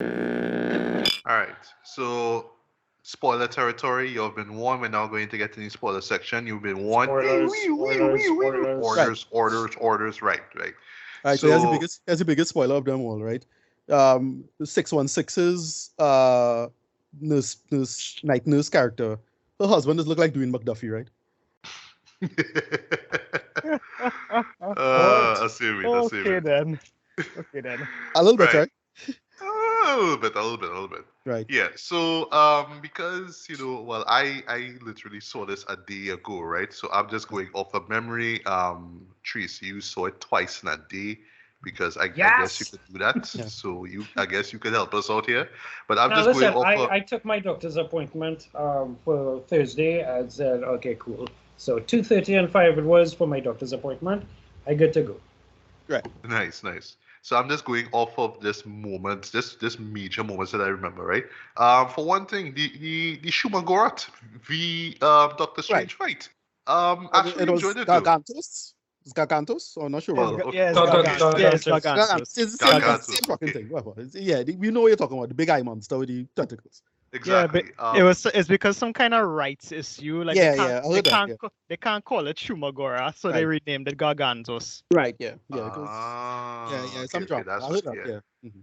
All right. So, spoiler territory. You've been warned. We're now going to get to the spoiler section. You've been warned. Spoilers, spoilers, spoilers. Right. Orders. Right. All right. So So, here's the biggest spoiler of them all, right? The 616's night nurse character. Her husband does look like Dwayne McDuffie, right? What? assuming. Okay then. Okay then. A little bit, Right. right? A little bit. Right. Yeah. So, because well, I literally saw this a day ago, right? So I'm just going off of memory. Tracy, you saw it twice in a day because I guess you Yes. could do that. Yeah. So I guess you could help us out here. But I'm Now just going listen, off of. I took my doctor's appointment for Thursday. I said, okay, cool. So 2:30 and 5 it was for my doctor's appointment. I good to go. Right. Nice. So I'm just going off of this moment, this major moments that I remember, right? For one thing, the Shumagorat v Doctor Right. Strange fight. It Actually was enjoyed it too. Gargantos. It's Gargantos? Or not sure. Oh, What okay. Yeah, Gargantos. Gargantos. It's the Gargantos, same fucking okay. thing. Whatever. Yeah, we know what you're talking about. The big eye monster with the tentacles. Exactly. It's because some kind of rights issue. Like Yeah, they can't, yeah, I heard that, yeah. they can't call it Shumagora, so they Right. renamed it Gargantos. Right, yeah. Yeah, because some Okay, drama. that's I heard right, that, yeah. yeah. Mhm.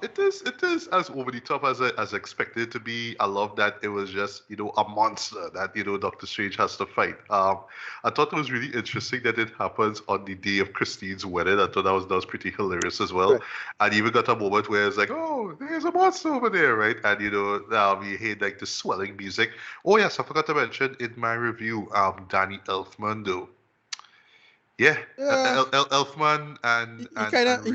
It is as over the top as expected it to be. I love that it was just a monster that Doctor Strange has to fight. I thought it was really interesting that it happens on the day of Christine's wedding. I thought that was pretty hilarious as well. Right. And even got a moment where it's like, oh, there's a monster over there, right? And you hear like the swelling music. Oh yes, I forgot to mention in my review, Danny Elfman though. Yeah, Elfman and He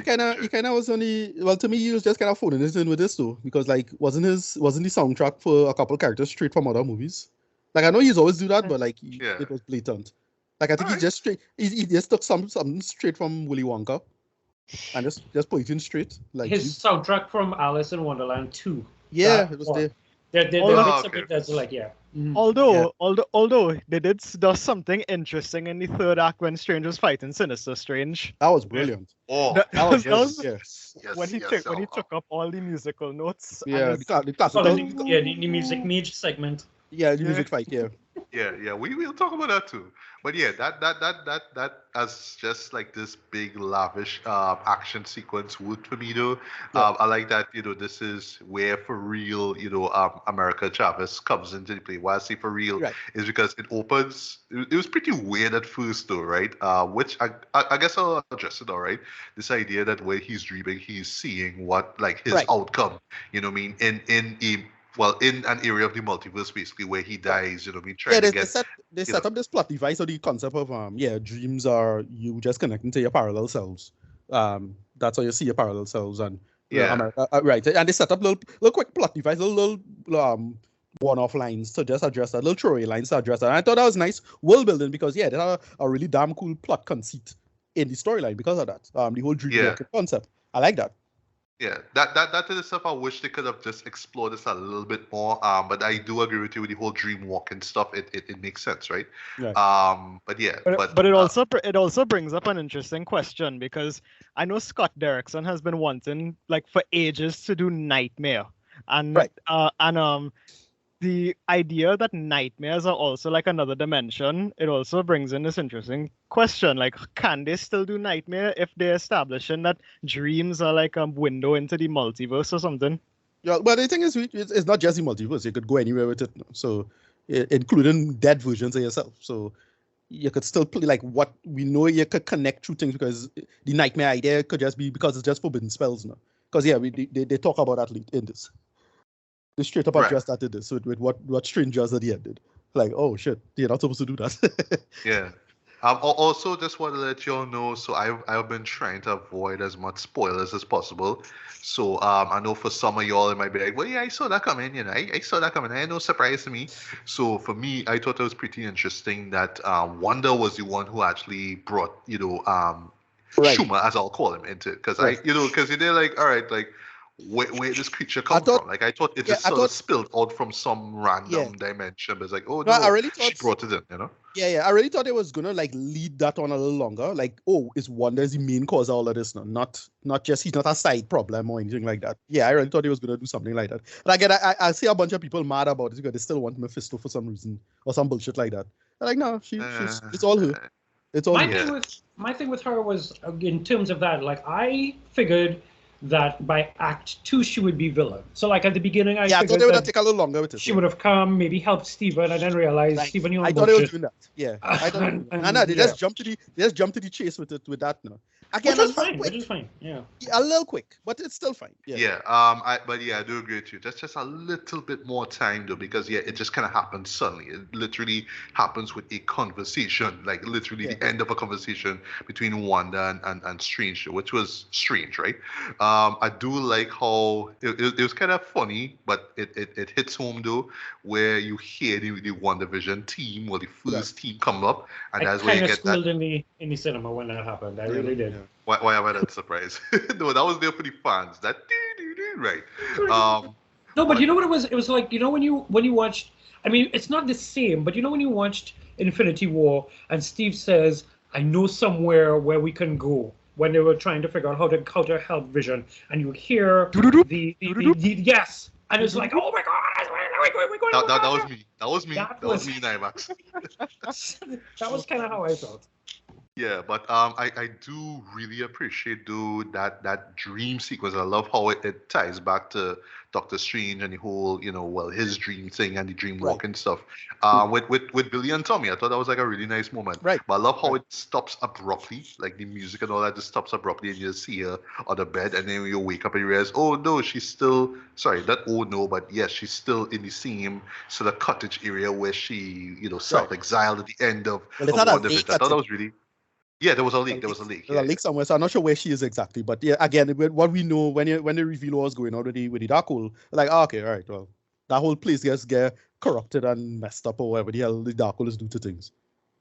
kind of was only, well, to me, he was just kind of phoning this in with this too, because like wasn't the soundtrack for a couple characters straight from other movies? Like I know he's always do that, but like Yeah. it was blatant. Like I think he Alright. just he just took something straight from Willy Wonka, and just put it in straight. Like His soundtrack from Alice in Wonderland 2. yeah, it was there. There Oh, bits of okay. it that's like, yeah. Although they did does something interesting in the third act when Strange was fighting Sinister Strange. That was brilliant. Oh, That- That was that was- brilliant. yes, when he took up all the musical notes. and Yeah, his- the Oh, classical. the music niche segment. Yeah, the music fight. Yeah, yeah. We'll talk about that too. But yeah, that as just like this big lavish action sequence would for me though. Yeah. I like that this is where for real America Chavez comes into the play. Why I say for real Right. is because it opens. It was pretty weird at first though, right? Which I guess I'll address it all right. This idea that when he's dreaming, he's seeing what like his Right. outcome. You know what I mean? In an area of the multiverse, basically, where he dies, trying yeah. to They get. set up this plot device or the concept of dreams are you just connecting to your parallel selves. That's how you see your parallel selves and Yeah. America, right? And they set up little quick plot device, little one-off lines to just address that, little throwaway lines to address that. And I thought that was nice world building because they had a really damn cool plot conceit in the storyline because of that. The whole dream Yeah. walking concept. I like that. Yeah, that is the stuff I wish they could have just explored this a little bit more. But I do agree with you with the whole dream walking stuff. It makes sense, right? Right. But yeah, But it also brings up an interesting question because I know Scott Derrickson has been wanting like for ages to do Nightmare, and Right. The idea that nightmares are also like another dimension, it also brings in this interesting question: like, can they still do Nightmare if they're establishing that dreams are like a window into the multiverse or something? Yeah, but the thing is, it's not just the multiverse. You could go anywhere with it. No? So, including dead versions of yourself. So, you could still play like what we know. You could connect through things because the nightmare idea could just be because it's just forbidden spells now. Because yeah, they talk about that in this. They straight up Right. address that in this with what strangers at the end did. Like, oh shit, you're not supposed to do that. yeah. Also, just want to let you all know. So I've been trying to avoid as much spoilers as possible. So I know for some of y'all it might be like, well, yeah, I saw that coming. I saw that coming. Ain't no surprise to me. So for me, I thought it was pretty interesting that Wanda was the one who actually brought Right. Schumer, as I'll call him, into it because Right. because they're like, all right, like where this creature come thought- from. Like I thought it yeah, just I sort thought- of spilled out from some random dimension. But it's like, oh No, no, I really she thought- brought it in, you know? Yeah, I really thought it was gonna like lead that on a little longer. Like, oh, is Wanda's the main cause of all of this? No, not just he's not a side problem or anything like that. Yeah, I really thought he was gonna do something like that. But again, I see a bunch of people mad about it because they still want Mephisto for some reason or some bullshit like that. I'm like, no, she's it's all her. It's all her. My thing with her was in terms of that. Like I figured that by Act 2 she would be villain. So like at the beginning, I thought figured they would that have taken a little longer with it. she would have come, maybe helped Steven, and then realized Like, Steven, you I thought they were doing that. Yeah, I thought. And- No, they just jumped to the chase with that now. Again, Which is fine. Yeah. A little quick, but it's still fine. Yeah. I do agree with you. That's just a little bit more time though, because it just kind of happens suddenly. It literally happens with a conversation, like literally the end of a conversation between Wanda and Strange, which was strange, right? I do like how it was kind of funny, but it hits home though, where you hear the WandaVision team or the first team come up, and that's where you get that. I kind of squealed in the cinema when that happened. I really did. Why am I not surprised? No, that was there for the fans. That right. No, but you know what it was? It was like, you know, when you watched, I mean, it's not the same, but you know when you watched Infinity War and Steve says, I know somewhere where we can go, when they were trying to figure out how to help Vision, and you hear the yes, and it's like, oh my God, we're going. That was me in IMAX. That was kind of how I felt. Yeah, but I do really appreciate though that dream sequence. I love how it ties back to Doctor Strange and the whole, his dream thing and the dream walking stuff. With Billy and Tommy, I thought that was like a really nice moment. Right. But I love how it stops abruptly, like the music and all that just stops abruptly, and you just see her on the bed, and then you wake up and you realize, oh no, she's still but yes, she's still in the same sort of cottage area where she, self-exiled at the end of WandaVision. I thought that was really. Yeah, there was a leak. There's a leak somewhere, so I'm not sure where she is exactly. But yeah, again, what we know when they reveal what was going on with the Darkhold, like, okay, all right, well, that whole place get corrupted and messed up or whatever the hell the Darkholders do to things.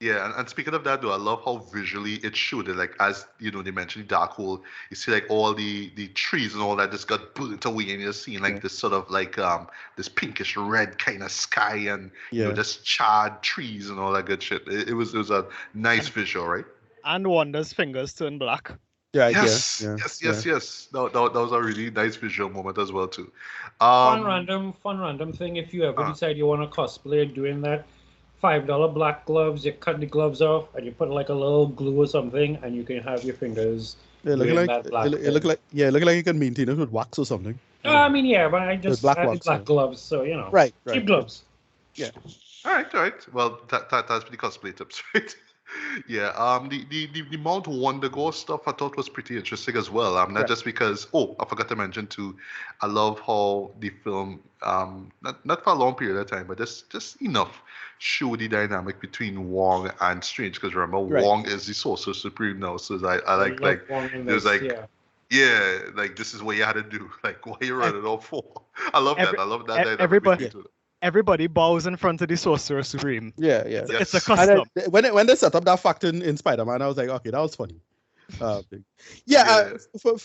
Yeah, and speaking of that though, I love how visually it showed it. Like as they mentioned the Darkhold, you see like all the trees and all that just got burnt away, and you're seeing like this sort of like this pinkish red kind of sky and just charred trees and all that good shit. It was a nice visual, right? And Wanda's fingers turn black. Yeah, yes. That was a really nice visual moment as well too. Fun random thing. If you ever decide you want to cosplay doing that, $5 black gloves. You cut the gloves off and you put like a little glue or something, and you can have your fingers. It look like you can maintain it with wax or something. I mean, yeah, but I just have black gloves, so right. Cheap gloves. Yeah. All right. Well, that's the cosplay tips, right? Yeah, the Mount Wondergore stuff I thought was pretty interesting as well. Not just because I forgot to mention too, I love how the film not for a long period of time, but just enough show the dynamic between Wong and Strange, because remember Wong is the Sorcerer Supreme now, so I like there's like like this is what you had to do, like what you running off for. I love that. Everybody bows in front of the Sorcerer Supreme. Yeah. It's a custom. When they set up that fact in Spider-Man, I was like, okay, that was funny. For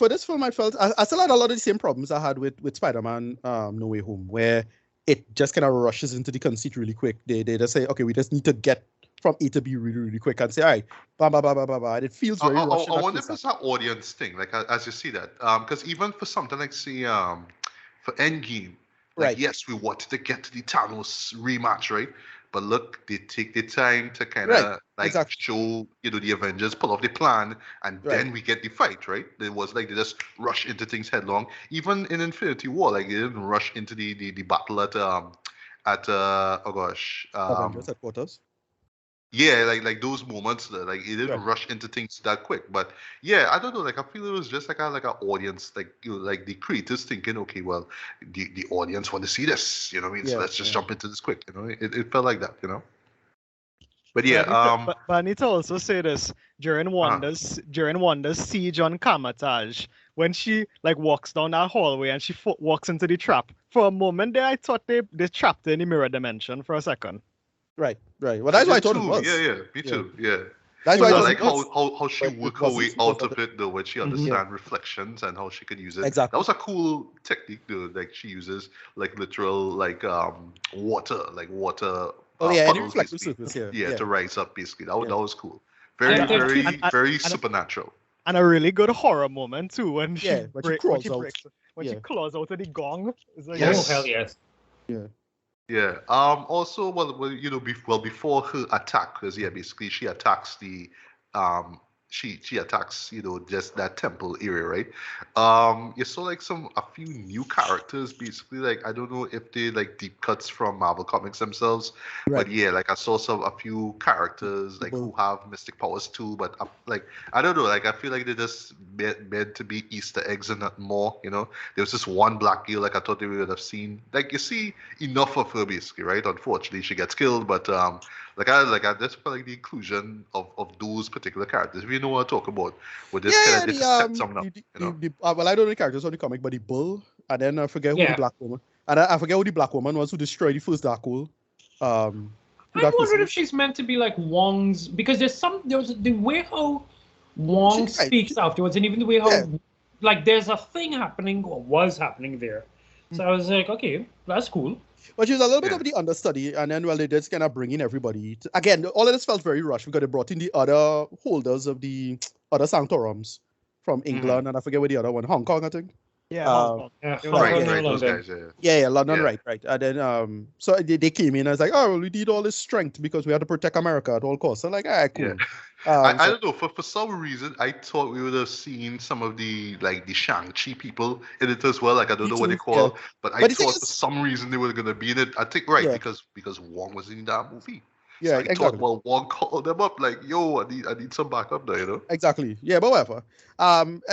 this film, I felt I still had a lot of the same problems I had with Spider-Man No Way Home, where it just kind of rushes into the conceit really quick. They just say, okay, we just need to get from A to B really, really quick and say, all right, blah, blah, blah, blah, blah, blah. And it feels very rushed. I wonder if it's an audience thing, like as you see that. Because even for something like, say, for Endgame, like, yes, we wanted to get to the Thanos rematch, right? But look, they take the time to kind of show, the Avengers pull off the plan, and then we get the fight, right? It was like they just rush into things headlong. Even in Infinity War, like they didn't rush into the battle at Avengers Headquarters. Yeah, like those moments, like it didn't rush into things that quick. But yeah, I don't know. Like I feel it was just like an audience, like like the creators thinking, okay, well, the audience want to see this, so let's just jump into this quick. It felt like that, But yeah, but I need to also say this during Wanda's siege on Kamatage, when she like walks down that hallway and she walks into the trap. For a moment there, I thought they trapped her in the mirror dimension for a second. Right. Well, that's what I thought it was. Yeah, me too. Yeah. That's I why like how she but it worked her way wasn't out because of it though, when she understand reflections and how she could use it. Exactly. That was a cool technique though. Like she uses like literal water, Oh yeah, any puddles reflective basically. surface. Yeah, Yeah. to rise up basically. That Yeah. was cool. Very Yeah, there are two- very and- supernatural. And a really good horror moment too when she Yeah, when she crawls out. when she Yeah. claws out of the gong. It's like, Yes. Oh hell yes. Yeah. Also, before her attack, because basically she attacks the she attacks just that temple area, right? You saw like a few new characters, basically. Like I don't know if they like deep cuts from Marvel Comics themselves, Right. but yeah, like I saw a few characters like who have mystic powers too. But like I don't know, like I feel like they just meant to be Easter eggs and not more. There was this one black girl, like I thought they would have seen. Like you see enough of her basically, right? Unfortunately, she gets killed, but I just felt like the inclusion of those particular characters. If you know what I talk about, with this kind of set something up. Well, I don't know the characters on the comic, but the bull, and then I forget who the Yeah. black woman, and I forget who the black woman was who destroyed the first Darkhold. I'm wondering if she's meant to be like Wong's, because there's the way how Wong She's right. speaks afterwards, and even the way how Yeah. like there's a thing happening or was happening there. So I was like, okay, that's cool. But she was a little bit Yeah. of the understudy, and then they just kind of bring in everybody. Again, all of this felt very rushed because they brought in the other holders of the other sanctorums from England, and I forget where the other one, Hong Kong, I think. yeah, Um, Hong Kong. Yeah, It was Right, Hong Kong right, and those London. guys. Yeah. Yeah, London, Yeah. right. And then so they came in and it's like, oh, well, we need all this strength because we have to protect America at all costs. So like, all right, cool. I don't know. For some reason, I thought we would have seen some of the Shang-Chi people in it as well. Like I don't know what they call, but I But the thing thought is- for some reason they were gonna be in it. I think Yeah. because Wong was in that movie. Yeah, So I exactly. thought, well, Wong called them up like, yo, I need some backup there. Exactly. Yeah, but whatever.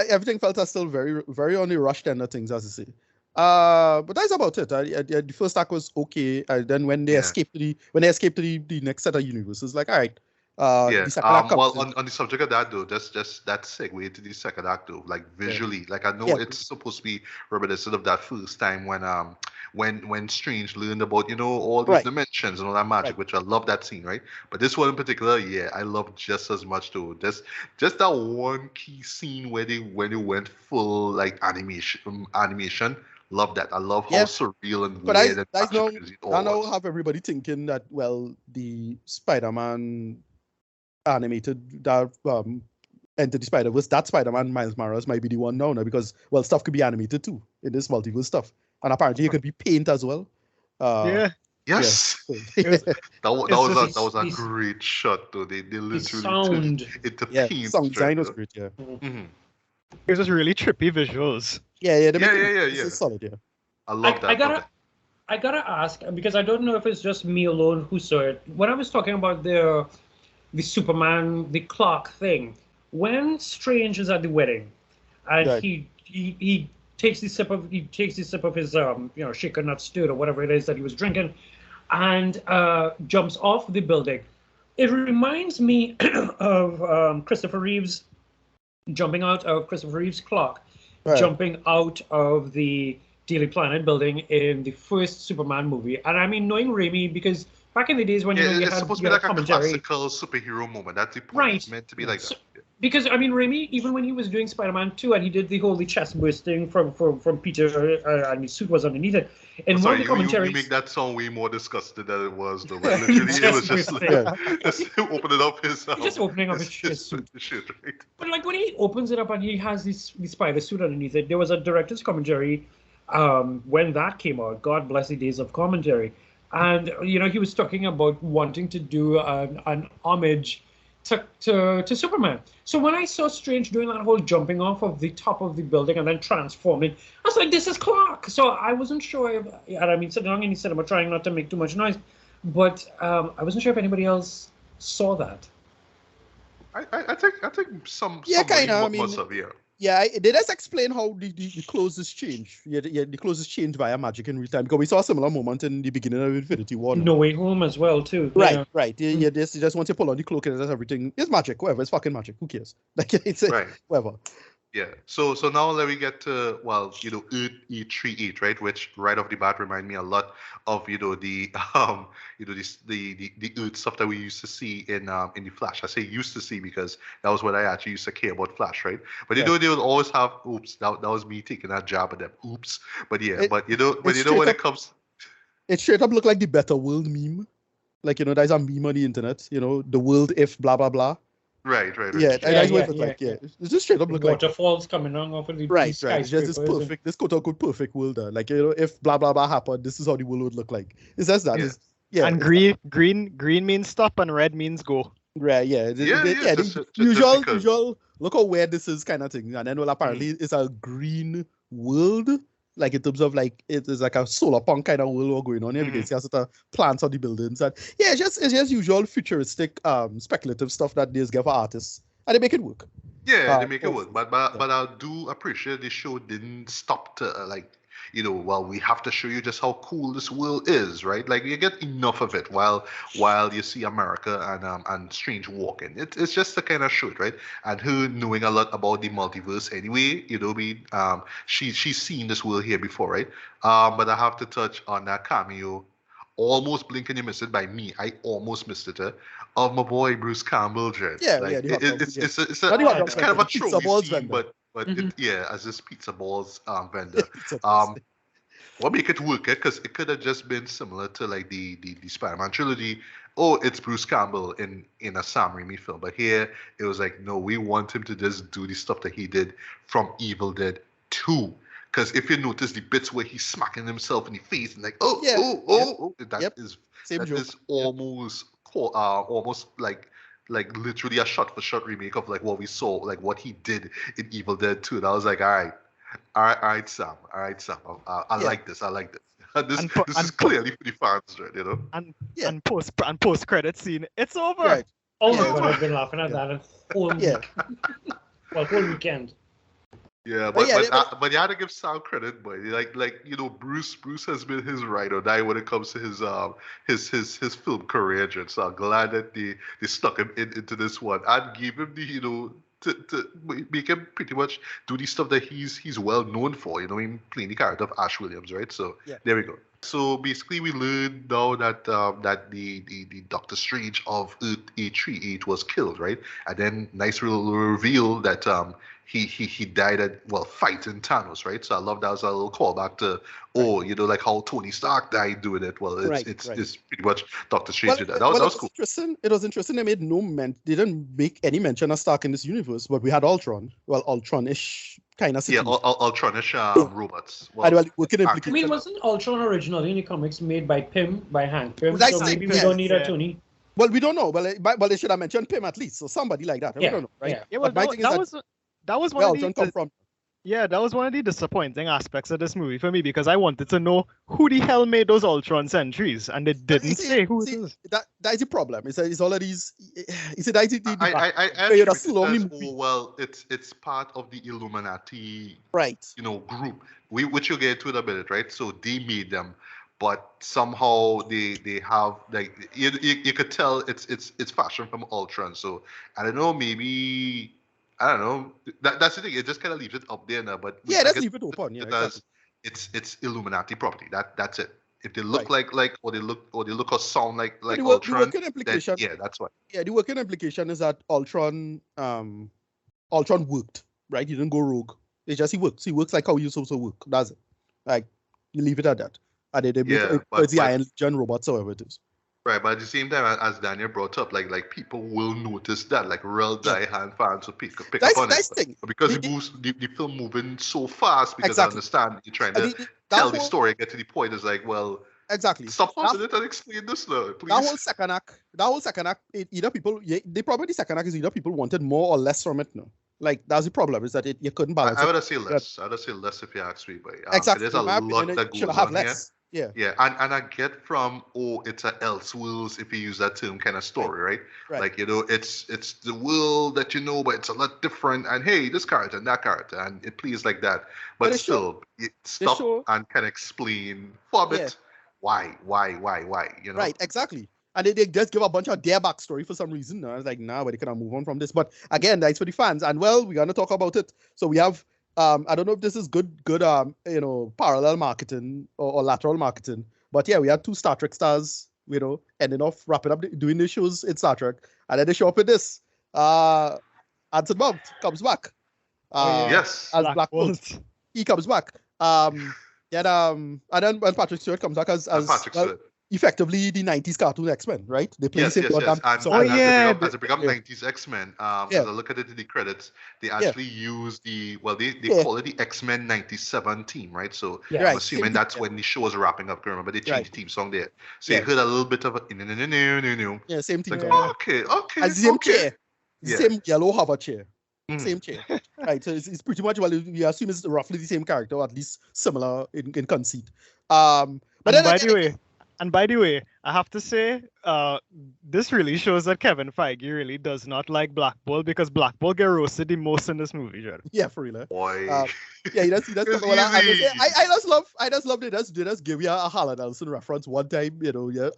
Everything felt still very, very on the rush end of things, as you say. But that's about it. The first act was okay. And then when they escaped to the next set of universes, like, all right. Yeah. The second act comes in. On the subject of that though, just that segue into the second act though, like visually, like I know Yeah. it's supposed to be reminiscent of that first time when Strange learned about all these Right. dimensions and all that magic, Right. which I love that scene, right? But this one in particular, yeah, I love just as much too. Just that one key scene when they went full like animation. Love that. I love how Yeah. surreal and But weird and that's now, magical it all I now was. have everybody thinking that, well, the Spider-Man animated that Enter the Spider-Verse, that Spider-Man Miles Morales might be the one now because, well, stuff could be animated too in this multiverse stuff. And apparently it could be paint as well. Yeah. Yes. It was- That was a this- great shot though. They The literally sound. turned it to Yeah, paint. song design was right great, yeah. there. Mhm. It was just really trippy visuals. Yeah. Yeah. It's solid, yeah. I love that. I gotta ask, because I don't know if it's just me alone who saw it. When I was talking about the Superman, the clock thing, when Strange is at the wedding, and Right. he takes the sip of his shaker nut stirred or whatever it is that he was drinking, and jumps off the building. It reminds me of Christopher Reeve's jumping out of Christopher Reeve's clock, Right. jumping out of the Daily Planet building in the first Superman movie. And I mean, knowing Raimi, because back in the days when you It's had supposed to be like a commentary, classical superhero moment. That's the point. Right. It's meant to be like So- that. because I mean, Raimi, even when he was doing Spider-Man 2, and he did the whole chest bursting from Peter, and his suit was underneath it. And one Sorry, of the you commentaries, make that sound way more disgusting than it was, though. But literally, it was just like just opening up his. Just opening up his suit. Shit, right? But like when he opens it up and he has the spider suit underneath it, there was a director's commentary when that came out. God bless the days of commentary, and he was talking about wanting to do an homage to Superman. So when I saw Strange doing that whole jumping off of the top of the building and then transforming, I was like, this is Clark. So I wasn't sure if, and I mean, sitting down in the cinema trying not to make too much noise, but I wasn't sure if anybody else saw that. I think some. Yeah, somebody kinda, I must mean- have, yeah. Yeah, they just explain how the closes change. Yeah, the closes change via magic in real time. Because we saw a similar moment in the beginning of Infinity War. No Way Home as well, too. Right, Yeah. right. Yeah, just once you pull on the cloak and that's everything. It's magic, whatever. It's fucking magic. Who cares? Like it's Right. whatever. Yeah. So now let me get to, well, E38, right? Which right off the bat remind me a lot of the the Earth stuff that we used to see in the Flash. I say used to see because that was what I actually used to care about Flash, right? But Right. they would always have, oops, that was me taking that jab at them. Oops. But yeah, It, but it's when straight it up. comes, It straight up look like the Better World meme. Like, there's a meme on the internet. The world if blah blah blah. right. Yeah, Yeah, that's what it yeah, look yeah, like. yeah. Yeah, it's just straight up The look like. waterfalls coming down off of the Right. It's just this skyscrapers. perfect, this quote unquote perfect world. Like, if blah blah blah happened, this is how the world would look like. It's just that. yeah, And green means stop and red means go. Right, yeah. yeah, The just usual, because. look how weird this is kind of thing. And then, well, apparently it's a green world, like in terms of like, it is like a solar punk kind of world going on here. Mhm. Because you have sort of plants on the buildings. And yeah, it's just usual futuristic, speculative stuff that they just give for artists. And they make it work. Yeah, they make it Of- work, but I do appreciate the show didn't stop to well, we have to show you just how cool this world is, right? Like you get enough of it while you see America and Strange walking. It's just the kind of show, right? And her knowing a lot about the multiverse anyway, she's seen this world here before, right? But I have to touch on that cameo. Almost blink and you miss it by me. I almost missed it. Of my boy Bruce Campbell, Dread. Yeah, Like the hot dog, it's Not the hot dog it's kind of vendor, a the pizza trophy balls scene, vendor. but Mhm. as this pizza balls vendor. Pizza balls. What make it work? Because it could have just been similar to like the Spider-Man trilogy. Oh, it's Bruce Campbell in a Sam Raimi film, but here it was like, no, we want him to just do the stuff that he did from Evil Dead 2. Because if you notice the bits where he's smacking himself in the face and like, oh, Yeah, oh, oh, oh, that Yep. is Same that joke. is almost like literally a shot for shot remake of like what we saw, like what he did in Evil Dead 2. And I was like, all right, Sam. All right, Sam. I Yeah. like this. I like this. This And po- this and is po- clearly for the fans, right? And Yeah. and post credit scene. It's over. Right. Oh my Yeah. god, I've been laughing at that a whole Yeah. week. Well, whole weekend. Yeah, But yeah, but you had to give Sam credit, boy. Bruce has been his ride or die when it comes to his film career, Jen. So I'm glad that they stuck him into this one and gave him the to make him pretty much do the stuff that he's well known for. Him playing the character of Ash Williams, right? So Yeah. there we go. So basically, we learned now that the Doctor Strange of Earth 838 was killed, right? And then nice little reveal that he died fighting Thanos, right? So I love that as a little callback to like how Tony Stark died doing it. Well, it's pretty much Doctor Strange did that. That was cool. Interesting. It was interesting. They made they didn't make any mention of Stark in this universe, but we had Ultron. Well, Ultron-ish kind of Yeah, situation. Ultronish robots. And well, working I implication. mean, wasn't Ultron originally in the comics made by Hank Pym? That's So the maybe thing, we yeah. don't need a Yeah. Tony. Well, we don't know. Well, they should have mentioned Pym at least, so somebody like that. We Yeah, don't know, right? yeah. Yeah, well, But my thing is that was one where of Ultron come from. that was one of the disappointing aspects of this movie for me because I wanted to know who the hell made those Ultron sentries, and they didn't say who it is. That is the problem. It's all of these. You see, that's the I you know, treated slowly it as, moving. it's part of the Illuminati right. group, which you'll get to in a minute, right? So they made them, but somehow they have like you could tell it's fashion from Ultron. So I don't know, maybe I don't know. That's the thing. It just kind of leaves it up there now. But Yeah, I let's guess leave it open. Yeah, because exactly. it's Illuminati property. That's it. If they look Right. like or they look or sound like the Ultron, working then implication. yeah, that's why. Yeah, the working implication is that Ultron worked, right? He didn't go rogue. It's just he works. He works like how you supposed to work. That's it. Like you leave it at that. And they make Yeah, it's the but- Iron Legion robots, however it is. Right, but at the same time, as Daniel brought up, like people will notice that, like real die-hard fans will pick up on That's it. the thing. But because The- the film moving so fast, because Exactly. I understand you're trying And to that tell the whole- story and get to the point. It's like, well, Exactly. stop That- pausing it and explain this now, please. That whole second act, either people, the problem with the second act is either people wanted more or less from it. No, like that's the problem is that you couldn't balance I would it. have said less. I would have said less if you ask me, but Exactly. there's a In my lot opinion, that it should goes have on here. less. Yeah. Yeah, and I get from it's a Elseworlds if you use that term kind of story, right? Right. Like it's the world that but it's a lot different. And hey, this character and that character, and it plays like that. But they still, stop show- and can explain for a bit why. Right. Exactly. And they just give a bunch of their backstory for some reason. I was like, nah, but they cannot move on from this. But again, that's for the fans. And well, we're gonna talk about it. So we have I don't know if this is good parallel marketing or lateral marketing. But yeah, we had 2 Star Trek stars, ending off wrapping up doing the shows in Star Trek. And then they show up with this. Anson Mount comes back. Yes. As Black Bolt. He comes back. And then when Patrick Stewart comes back as Patrick Stewart. Effectively the 90s cartoon X-Men, right? They play Yes. the same And so, as they become 90s X-Men, as I look at it in the credits, they actually use they call it the X-Men 97 team, right? So I'm assuming that's when the show was wrapping up. Remember, they changed the theme song there. So you heard a little bit of a no. Yeah, same thing. Like, okay. And same chair. Same yellow hover chair. Same chair. Right. So it's pretty much, we assume it's roughly the same character, or at least similar in conceit. And by the way, I have to say, this really shows that Kevin Feige really does not like Black Bolt, because Black Bolt get roasted the most in this movie, Jared. Yeah, for real. Boy. He does. I just love it. They just give you a Harlan Ellison reference one time.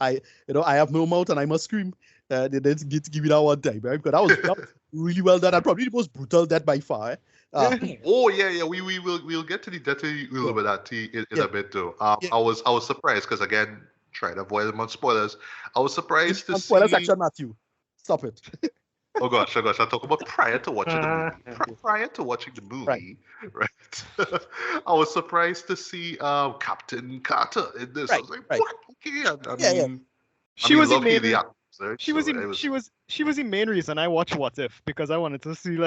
I have no mouth and I must scream. They just give you that one time, right? Because that was really well done, and probably the most brutal death by far. We'll get to the death a little bit of that in a bit though. I was surprised because again, trying to avoid as much spoilers. I was surprised to see. Spoiler section, Matthew. Stop it. Oh gosh! I talk about prior to watching the movie. Prior to watching the movie, right? I was surprised to see Captain Carter in this. I was like, what? Okay, She was the main reason I watched What If, because I wanted to see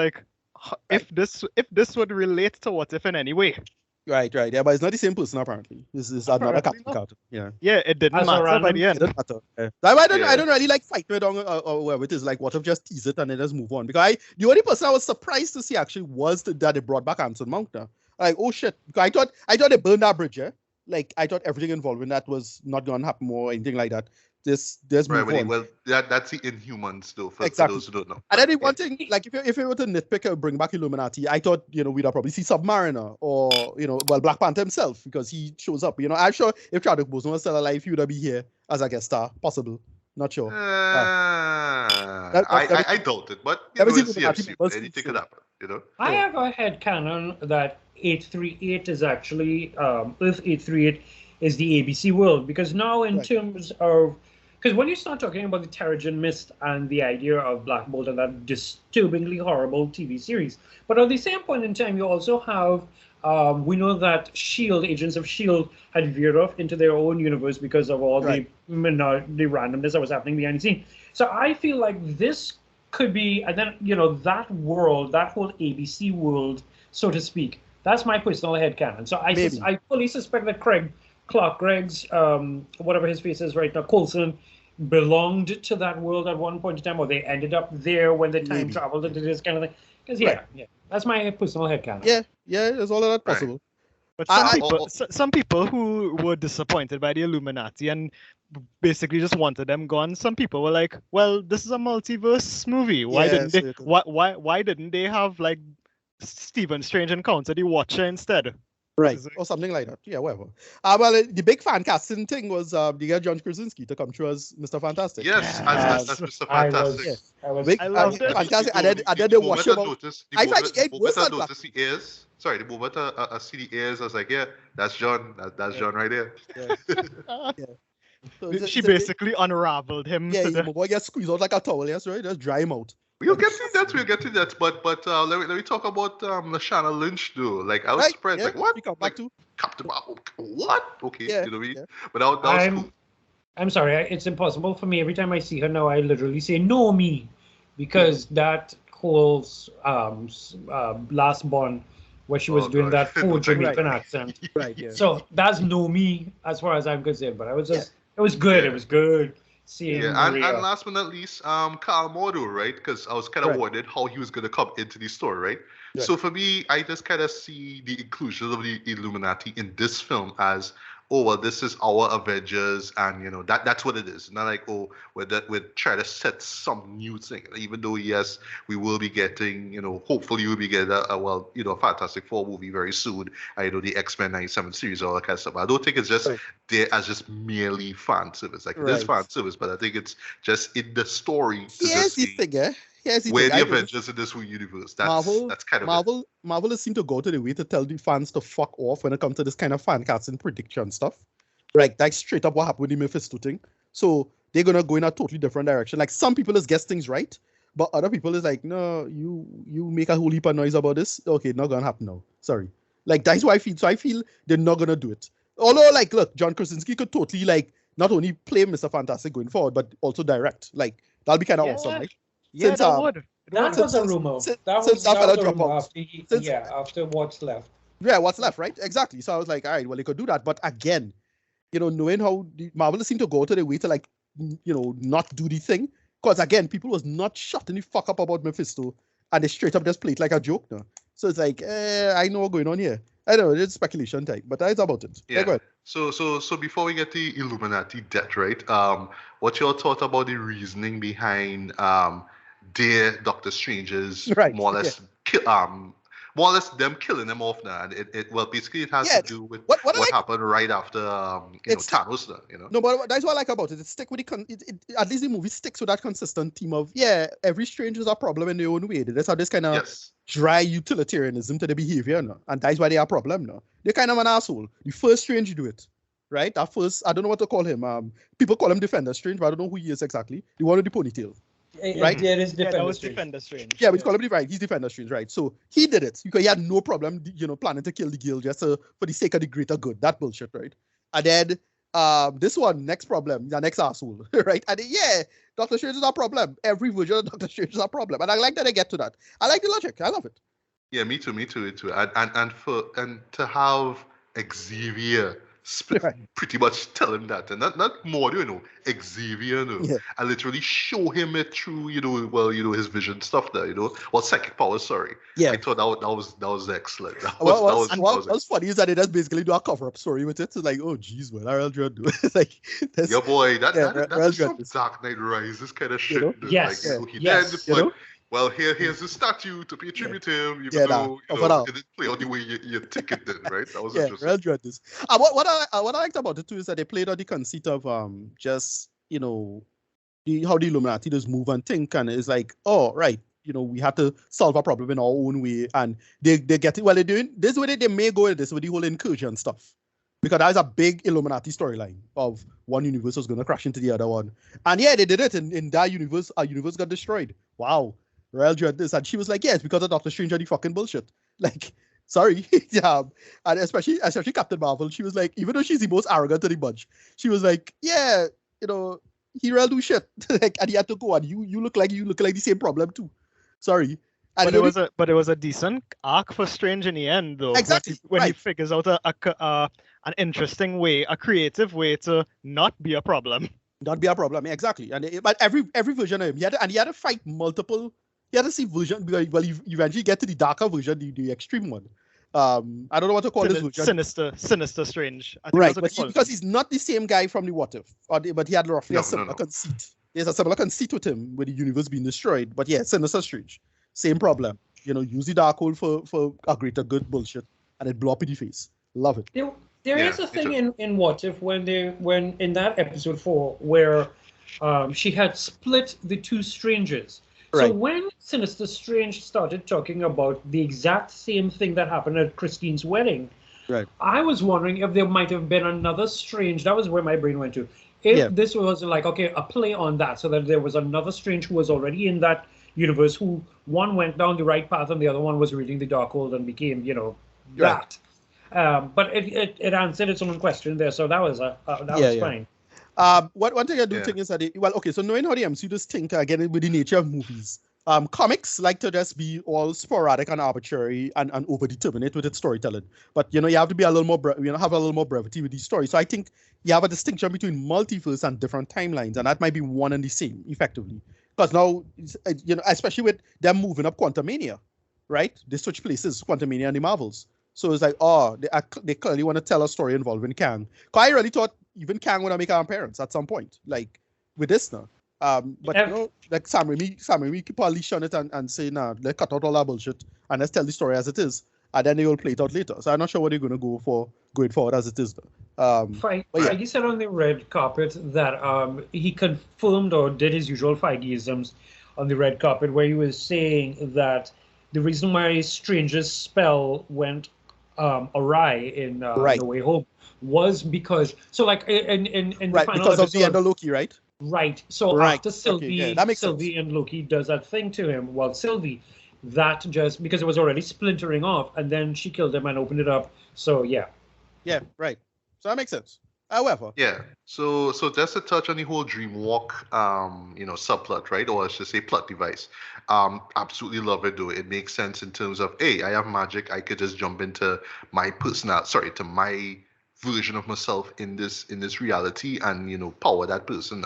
if this would relate to What If in any way. Right. Yeah, but it's not the same person apparently. This is another Captain Carter. Yeah. Yeah, it didn't matter by the end. It didn't matter. Yeah. I don't really fight with or whatever it is. Like, what if just tease it and then just move on? Because the only person I was surprised to see actually was that they brought back Anson Mount now. Like, oh shit! Because I thought they burned that bridge. Yeah. Like, I thought everything involved in that was not gonna happen or anything like that. There's move on. Well, that's the Inhumans though. For those who don't know. And then one thing, like if you were to nitpick or bring back Illuminati, I thought we'd probably see Submariner or Black Panther himself, because he shows up. I'm sure if Chadwick Boseman was still alive, he would be here as a guest star, possible. Not sure. I doubt it, but anything could happen. I have a headcanon that 838 is actually Earth 838 is the ABC world, because now in terms of, because when you start talking about the Terrigen Mist and the idea of Black Bolt and that disturbingly horrible TV series, but at the same point in time, you also have, we know that S.H.I.E.L.D., Agents of S.H.I.E.L.D. had veered off into their own universe because of all the randomness that was happening behind the scene. So I feel like this could be, and then, that world, that whole ABC world, so to speak, that's my personal headcanon. So I fully suspect that Clark Gregg's, whatever his face is right now, Coulson, belonged to that world at one point in time, or they ended up there when they time traveled into this kind of thing. Because that's my personal headcanon. Yeah, there's all of that possible. But some people who were disappointed by the Illuminati and basically just wanted them gone. Some people were like, "Well, this is a multiverse movie. Why didn't they have Stephen Strange encounter the Watcher instead?" Right, or something like that. Yeah, whatever. Well, the big fan casting thing was they got John Krasinski to come through as Mr. Fantastic. Yes, as Mr. Fantastic. I loved it. Fantastic. And then they watch him. I find it worse than Black. The ears. Sorry, the moment I see the ears, I was like, yeah, that's John. That's John right there. Yeah. So she basically unraveled him. Yeah, my boy gets squeezed out like a towel. Yes, right. Just dry him out. We'll get to that. But let me talk about Lashana Lynch though. Like, I was surprised. Yeah, like, what? Captain Marvel. What? Okay, yeah, you know what I mean? But that was cool. I'm sorry, it's impossible for me. Every time I see her now, I literally say, "No, me," because that whole last Bond, where she was doing that full Jamaican accent. Right. Yeah. So that's "No, me" as far as I'm concerned. But I was just, it was good. It was good. And last but not least, Karl Mordo, right? Because I was kind of wondering how he was going to come into the story, right? So for me, I just kind of see the inclusion of the Illuminati in this film as, oh well, this is our Avengers, and that's what it is. Not like, oh, we're trying to set some new thing. Even though yes, we will be getting, hopefully we'll be getting a Fantastic Four movie very soon. I know the X-Men 97 series, all that kind of stuff. But I don't think it's just there as just merely fan service. Like it is fan service, but I think it's just in the story. Here's the thing, eh? We're the Avengers in this whole universe. That's kind of Marvel has seemed to go to the way to tell the fans to fuck off when it comes to this kind of fan casting prediction stuff. Right, that's straight up what happened with the Mephisto thing. So they're gonna go in a totally different direction. Like some people is guess things right, but other people is like, no, you make a whole heap of noise about this. Okay, not gonna happen now. Sorry. Like that's what I feel. So I feel they're not gonna do it. Although, like, look, John Krasinski could totally not only play Mr. Fantastic going forward, but also direct. Like that'll be kind of awesome, right? Yeah, that would. That was a rumor. That was a rumor after What's Left. Yeah, What's Left, right? Exactly. So I was like, all right, well, they could do that. But again, knowing how Marvel seem to go to the way to not do the thing. Because again, people was not shutting the fuck up about Mephisto, and they straight up just played like a joke now. So it's like, I know what's going on here. I know it's speculation type, but that's about it. Yeah. Go ahead. So before we get the Illuminati debt, right? What's your thought about the reasoning behind their Doctor Strange's more or less more or less them killing them off now, and basically it has to do with what happened right after Thanos, No, but that's what I like about it. It stick with at least the movie sticks with that consistent theme of every strange is a problem in their own way. They just have this kind of dry utilitarianism to the behavior, no? And that's why they are a problem, no? They're kind of an asshole. The first Strange do it, right? That first, I don't know what to call him. People call him Defender Strange, but I don't know who he is exactly. The one with the ponytail. Right? Yeah, it is Defender Strange. Yeah, we call him he's Defender Strange, right? So he did it because he had no problem, planning to kill the girl just for the sake of the greater good. That bullshit, right? And then this one, next problem, the next asshole, right? And Doctor Strange is a problem. Every version of Doctor Strange is a problem, and I like that they get to that. I like the logic. I love it. Yeah, me too. And to have Xavier pretty much tell him that, and not more, Xavier, and literally show him it through, his vision stuff there, psychic powers. Sorry, I thought that was excellent. What's funny is that it does basically do a cover-up story with it. It's like, oh jeez, what I'll do it. Like, yeah, boy, that's some Dark Knight Rises kind of shit. Yes, well, here's the statue to pay tribute to him. It didn't play out the way you think it did, right? That was interesting. Real dread this. What I liked about it too is that they played on the conceit of just how the Illuminati does move and think, and it's like, oh right, we have to solve a problem in our own way, and they get it. Well, they're doing this way. They may go with this with the whole incursion stuff, because that is a big Illuminati storyline of one universe was going to crash into the other one, and they did it in that universe. Our universe got destroyed. Wow. Real dread this, and she was like, "Yes, because of Doctor Strange and the fucking bullshit." Like, sorry, yeah, and especially Captain Marvel, she was like, even though she's the most arrogant of the bunch, she was like, "Yeah, he real do shit," like, and he had to go, and you look like the same problem too. Sorry, and but it was a decent arc for Strange in the end, though. Exactly when he figures out an interesting way, a creative way to not be a problem. Not be a problem, exactly. But every version of him, he had to fight multiple. He had to see version, well, you eventually get to the darker version, the extreme one. I don't know what to call this version. Sinister Strange. Right, because he's not the same guy from the What If, but he had roughly a similar conceit. There's a similar conceit with him, with the universe being destroyed. But yeah, Sinister Strange, same problem. Use the Darkhold for a greater good bullshit, and it blow up in the face. Love it. There is a thing in What If when in that episode 4 where she had split the two strangers. Right. So when Sinister Strange started talking about the exact same thing that happened at Christine's wedding, right, I was wondering if there might have been another Strange. That was where my brain went to. If this was like, okay, a play on that, so that there was another Strange who was already in that universe, who one went down the right path and the other one was reading the Darkhold and became, that. But it answered its own question there, so that was fine. One thing I do think is that so knowing how the MCU does think again with the nature of movies, comics like to just be all sporadic and arbitrary and overdeterminate with its storytelling. But you have to be a little more have a little more brevity with these stories. So I think you have a distinction between multiverse and different timelines, and that might be one and the same effectively. Because now especially with them moving up Quantumania, right? They switch places, Quantumania and the Marvels. So it's like, oh, they clearly want to tell a story involving Kang. Cause I really thought even Kang would make an appearance at some point, like with this now. But you know, like Sam Raimi keep on leash on it and say, nah, let's cut out all that bullshit and let's tell the story as it is, and then they will play it out later. So I'm not sure what they're gonna go for going forward as it is though. Feige said on the red carpet that he confirmed or did his usual Feigeisms on the red carpet, where he was saying that the reason why Strange's spell went awry in No Way Home was because in the final because episode, of the end of Loki, right? Right. So after Sylvie, that makes Sylvie and Loki does that thing to him. Well, Sylvie, that just because it was already splintering off, and then she killed him and opened it up. So yeah. Yeah. Right. So that makes sense. However. Yeah. So just to touch on the whole Dreamwalk, subplot, right? Or let's just say plot device. Absolutely love it though. It makes sense in terms of, hey, I have magic. I could just jump into my to my version of myself in this reality and power that person.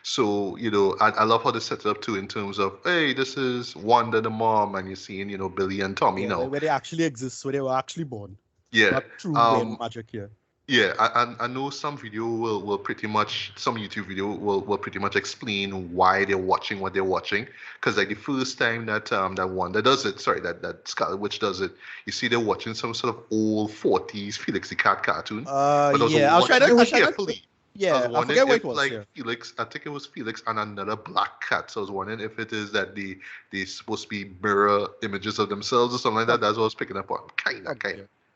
So I love how they set it up too in terms of, hey, this is Wanda the mom, and you're seeing Billy and Tommy now where they actually exist, where they were actually born. Yeah. Not true magic here. Yeah, I know some video will pretty much, some YouTube video will pretty much explain why they're watching what they're watching. Because like the first time that Wanda does it, that Scarlet Witch does it, you see they're watching some sort of old 40s Felix the Cat cartoon. I was trying to carefully. Yeah, I forget what it was. Felix, I think it was Felix and another black cat. So I was wondering if it is that they supposed to be mirror images of themselves or something like that. That's what I was picking up on. Kind of.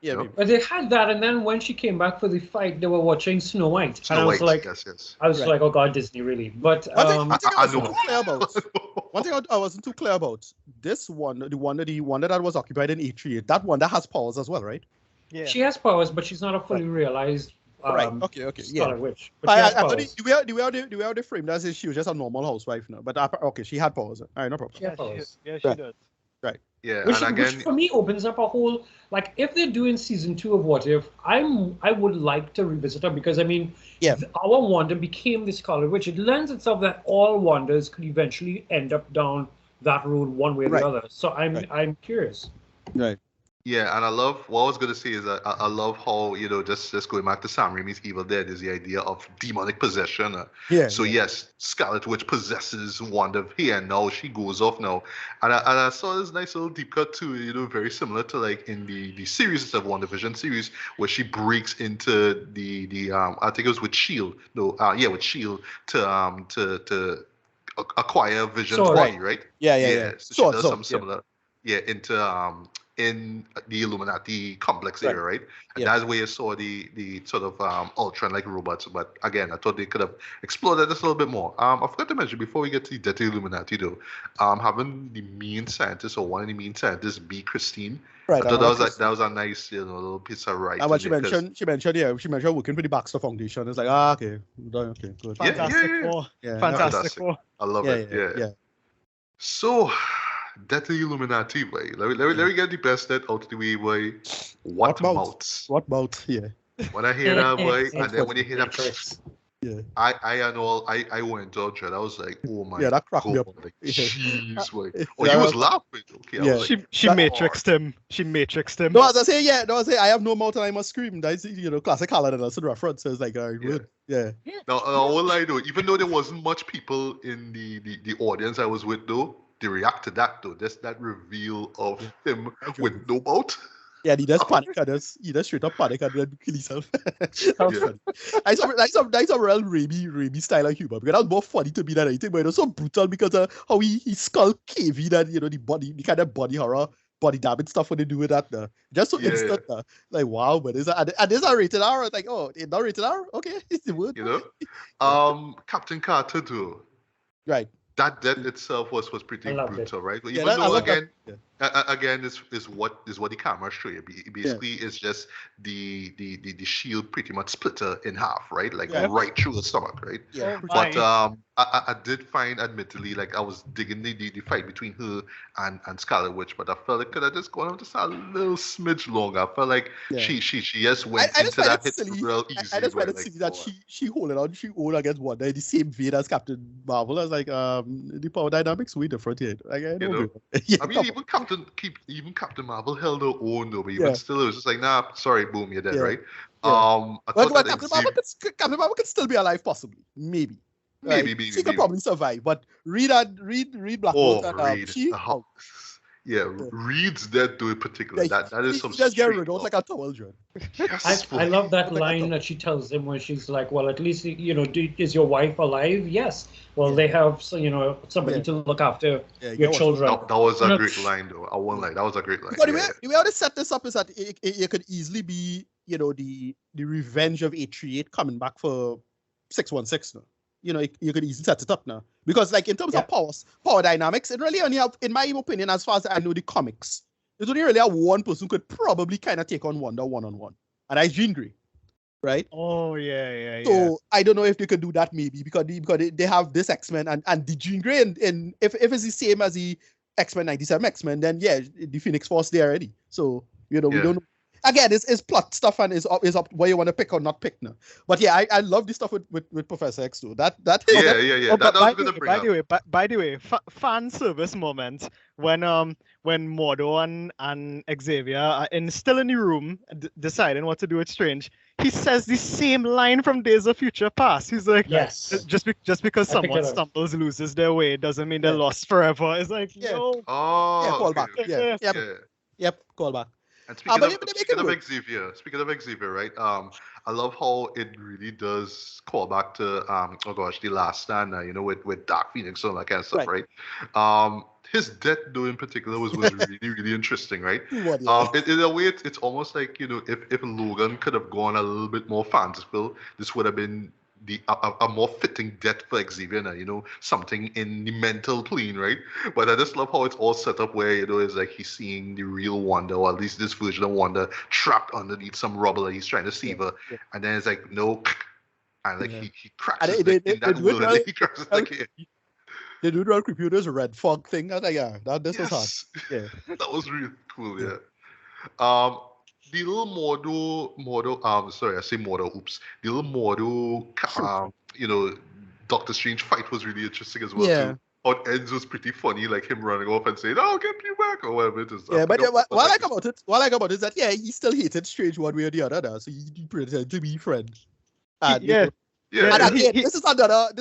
Yeah, but they had that, and then when she came back for the fight, they were watching Snow White. Yes. I was like, oh god, Disney, really? But one thing I wasn't too clear about this one, the one that was occupied in E3, that one that has powers as well, right? Yeah, she has powers, but she's not a fully realized. Right. Okay. Scarlet Witch. But the way they framed that is she was just a normal housewife now. But okay, she had powers. All right, no problem. She had powers. Yeah, she does. Right. Yeah, which for me opens up a whole, like, if they're doing season 2 of What If, I would like to revisit her, because I mean, our Wanda became the Scarlet Witch. It lends itself that all Wandas could eventually end up down that road one way or the other. So I'm curious. Right. Yeah, and I love what I was gonna say is that I love how just going back to Sam Raimi's Evil Dead is the idea of demonic possession. Yes, Scarlet Witch possesses Wanda here, and now she goes off now, and I saw this nice little deep cut too. Very similar to like in the series of WandaVision series where she breaks into the I think it was with Shield. With Shield to acquire Vision's body, right? Yeah. So she does something similar. Yeah, into in the Illuminati complex area, right? And that's where you saw the sort of Ultron-like robots. But again, I thought they could have explored that just a little bit more. I forgot to mention before we get to the Death Illuminati, though, having the main scientist or one of the main scientists be Christine. Right. I thought that was a nice little piece of writing. And what she mentioned working for the Baxter Foundation. It's like, okay, good. Fantastic Four. I love it. Yeah. So. That's the Illuminati, boy. Let me get the best that out of the way, boy. What mouths? What mouth? Yeah. When I hear that, boy, and then when you hear that, yeah. I went to dread. I was like, oh my god. Yeah, that cracked me up. Like, jeez, boy. Oh, he was laughing. Okay, yeah. She matrixed him. She matrixed him. No, as I say, I have no mouth and I must scream. That's classic Harlan Nelson reference. So it's like, good. Yeah. Now, I won't lie though. Even though there wasn't much people in the audience I was with though, they react to that though. Just that reveal of him with no mouth. Yeah, he does panic and he does straight up panic and then kill himself. That was funny. Like some real Raimi style of humor, because that was more funny to me than anything, but it was so brutal because of how he skull caving and the kind of body horror, body damage stuff when they do with that. Just so instant. Like wow, but is a rated R? It's like, oh, it's not rated R? Okay, it's the word. Captain Carter too. Right. That death itself was pretty brutal, right? But even again, is what the camera show you. Basically, it's just the shield pretty much split her in half, right? Like right through the stomach, right? Yeah. But I did find, admittedly, like I was digging the fight between her and Scarlet Witch, but I felt it could have just gone on just a little smidge longer. I felt like she just went into that hit real easy. I just wanted to see that she holding on, she hold against Wanda in the same vein as Captain Marvel. I was like, the power dynamics way different here. Like, I mean, even Captain even Captain Marvel held her own though, but even still, it was just like, nah, sorry, boom, you're dead, right? Yeah. I thought that Captain Marvel could still be alive, possibly, maybe. Maybe. She could probably survive, but read Black Bolt and Reed. she. Reed's dead to in particular. That is some. He just get rid of like a towel, John. Yes, I love that line that she tells him when she's like, "Well, at least is your wife alive?" Yes. Well, they have somebody to look after your children. That was a great line, though. I won't lie. That was a great line. But the way how they set this up is that it could easily be, the revenge of 838 coming back for 616 now. You could easily set it up now. Because, like, in terms of power dynamics, it really only have, in my opinion, as far as I know the comics, there's only really have one person who could probably kind of take on Wanda one-on-one. And that's Jean Grey, right? Oh, yeah. So, I don't know if they could do that, maybe, because they have this X-Men, and the Jean Grey, and if it's the same as the X-Men 97 X-Men, then, the Phoenix Force there already. So, we don't know. Again, it's plot stuff and is up where you want to pick or not pick now. But I love this stuff with Professor X too. That Oh, that was gonna bring up. By the way, fan service moment when Mordo and Xavier are still in the room deciding what to do with Strange. He says the same line from Days of Future Past. He's like, yes, just because someone stumbles, loses their way, doesn't mean they're lost forever. It's like, call back. Yep, call back. And speaking of Xavier, right? I love how it really does call back to the Last Stand, with Dark Phoenix and all that kind of stuff, right? His death, though, in particular, was really, really interesting, right? In a way, it's almost like, if Logan could have gone a little bit more fanciful, this would have been a more fitting death for Xavier now, something in the mental plane, right? But I just love how it's all set up where, it's like he's seeing the real Wanda, or at least this version of Wanda, trapped underneath some rubble, and he's trying to save her. And then it's like, no, and like he cracks his neck in that world, and he cracks his neck here. They do the computer's red fog thing. I was like, this was hard. Yeah. That was really cool, yeah. The little Mordo, sorry, I say Mordo, oops. The little Mordo, Doctor Strange fight was really interesting as well, too. How it ends was pretty funny, like him running off and saying, "Oh, get me back," or whatever it is. Yeah, but what I like about it is that, he still hated Strange one way or the other, now, so he pretended to be friends. And, yeah. And again, this is another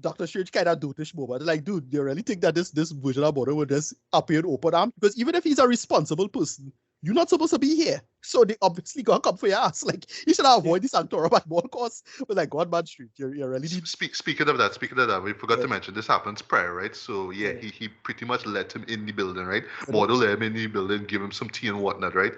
Doctor Strange kind of dotish moment. Like, dude, you really think that this version of Mordo would just appear and open arm? Because even if he's a responsible person, you're not supposed to be here. So they obviously gonna come for your ass. Like, you should avoid the Sanctorum at all costs. But like, God, man, Street, you really need... Speaking of that, we forgot to mention this happens prior, right? So he pretty much let him in the building, right? Mordo let him in the building, give him some tea and whatnot, right?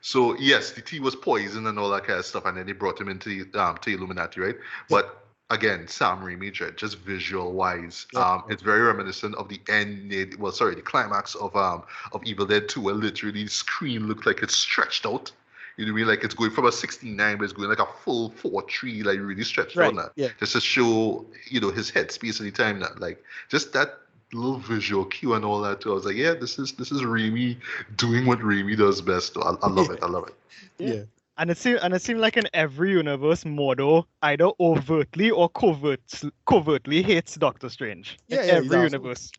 So yes, the tea was poisoned and all that kind of stuff, and then they brought him into the Illuminati, right? But again, Sam Raimi, just visual wise, it's very reminiscent of the the climax of Evil Dead 2, where literally the screen looked like it's stretched out. You know what I mean? Like, it's going from a 16:9, but it's going like a full 4:3, like really stretched out now. Yeah. Just to show, his headspace any time now. Like, just that little visual cue and all that too. I was like, this is Raimi doing what Raimi does best. I love it. I love it. Yeah. And it seemed like in every universe, Mordo either overtly or covertly hates Doctor Strange. In every universe.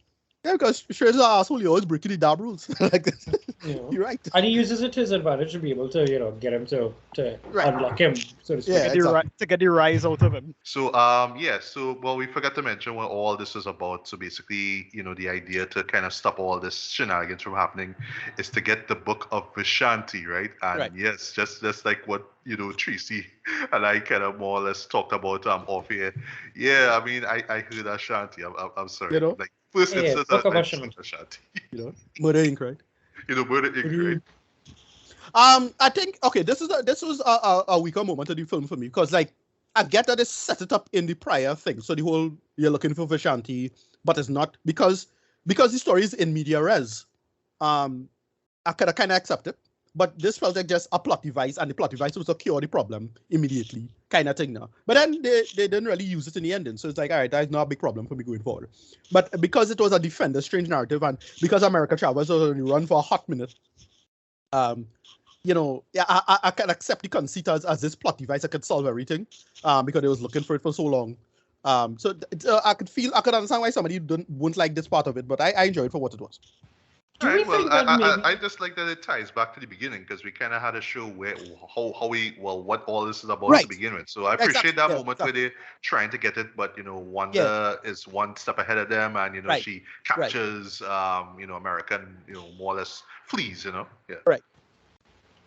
Yeah, because Strange is an asshole. He always breaking the damn rules. You're right. And he uses it to his advantage to be able to, get him to unlock him, so to speak. To get the rise out of him. So, we forgot to mention what all this is about. So basically, the idea to kind of stop all this shenanigans from happening is to get the Book of Vishanti, right? And yes, just like what, Tracy and I kind of more or less talked about off here. Yeah, I mean, I heard Ashanti. I'm sorry. Like, first instance, Ashanti. Murder Inc., right? Murder Inc., right? I think this was a weaker moment of the film for me, because like, I get that they set it up in the prior thing, so the whole you're looking for Vishanti, but it's not because the story is in media res. I could kind of accept it, but this felt like just a plot device, and the plot device was to cure the problem immediately, kind of thing now. But then they didn't really use it in the ending, so it's like, all right, that's not a big problem for me going forward. But because it was a Defender Strange narrative, and because America Chavez was only run for a hot minute, I can accept the conceit as this plot device that could solve everything, because they was looking for it for so long. I could understand why somebody wouldn't like this part of it, but I enjoyed it for what it was. Do we Right. Well, think that maybe? I just like that it ties back to the beginning because we kind of had a show where what all this is about to Right. begin with. So I Exactly. appreciate that Yeah. moment where Exactly. they're trying to get it, but Yeah. Wanda is one step ahead of them, and Right. she Right. captures American more or less fleas. Yeah. Right.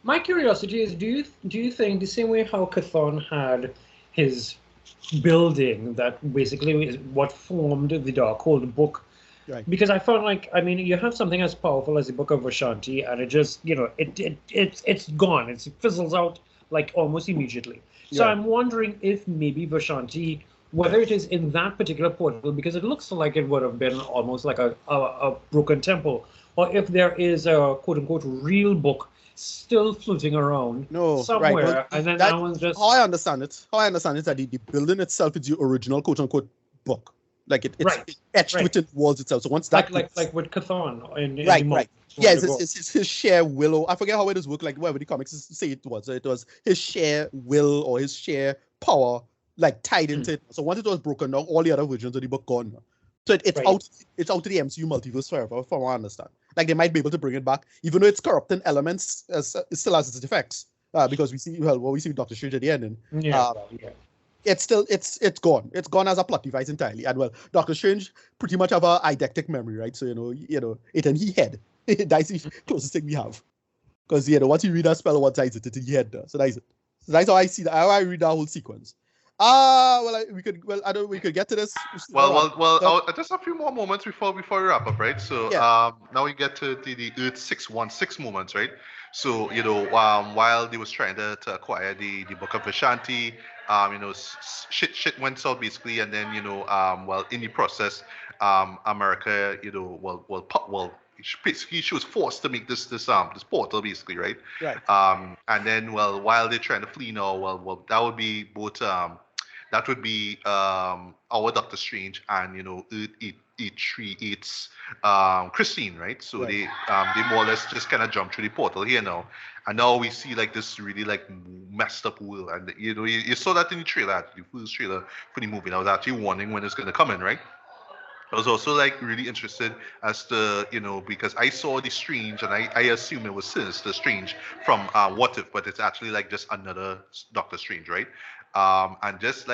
My curiosity is, do you think the same way how Chthon had his building that basically is what formed the Darkhold book? Right. Because I felt like, I mean, you have something as powerful as the Book of Vashanti, and it just, it's gone. It fizzles out like almost immediately. So Yeah. I'm wondering if maybe Vashanti, whether it is in that particular portal, because it looks like it would have been almost like a broken temple, or if there is a quote unquote real book still floating around No. Right. somewhere, Well, and then that that one's just how I understand it. How I understand it is that the building itself is the original quote unquote book. Like it's Right, etched right. within the walls itself. So once that like with Chthon in right, the right. Yeah, it's his share will, or I forget how it is work, like whatever the comics say it was. So it was his share will or his share power, like tied into it. So once it was broken down, all the other versions of the book gone. So it's Right. out to the MCU multiverse forever, from what I understand. Like they might be able to bring it back, even though it's corrupting elements, it still has its effects. Because we see what we see with Doctor Strange at the end, and yeah. it's still it's gone. It's gone as a plot device entirely. And well, Doctor Strange pretty much have a eidetic memory, right? So it in his head. That's the closest thing we have. Because once you read that spell once, it's in your head. So that's it. So that's how I see that. How I read that whole sequence. We could get to this. Just a few more moments before we wrap up, right? So now we get to the Earth 616 moments, right? So while they was trying to acquire the Book of Vishanti, shit went south basically, and then in the process, America, she was forced to make this portal basically, right? Right. And then while they're trying to flee now, that would be both that would be our Doctor Strange and Earth 838's Christine, right? So Right. they more or less just kind of jump through the portal here now, and now we see like this really like messed up world, and you saw that in the trailer, the first trailer for the movie. I was actually wondering when it's gonna come in, right? I was also like really interested as to because I saw the Strange and I assume it was Sinister Strange from What If, but it's actually like just another Doctor Strange, right? And just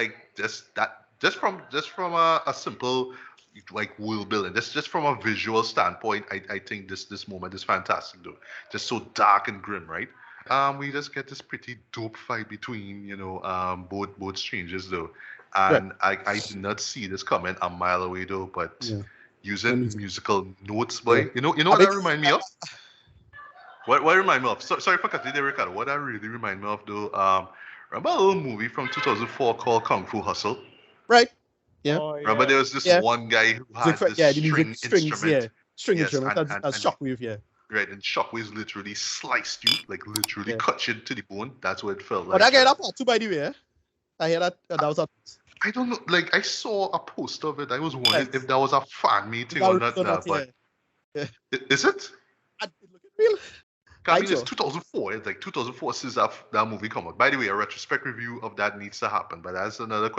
from a simple like world building, just from a visual standpoint, I think this moment is fantastic though. Just so dark and grim, right? We just get this pretty dope fight between both strangers though. And I did not see this coming a mile away though, but using musical notes, boy. You know what that remind me of? What remind me of? Sorry for cutting there, Ricardo. What that really remind me of though, remember a little movie from 2004 called Kung Fu Hustle? Right. Yeah. Oh, yeah. Remember there was this one guy who had this the string music strings, instrument. string Yes, instrument and as Shockwave, yeah. Right, and Shockwaves literally sliced you, like literally Yeah. cut you to the bone. That's what it felt Oh, like. that guy that part too, by the way. I hear that was a I don't know. Like I saw a post of it. I was wondering if that was a fan meeting or not. But is it? It looking real. I mean, it's 2004. It's like 2004 since that movie come out. By the way, a retrospect review of that needs to happen, but that's another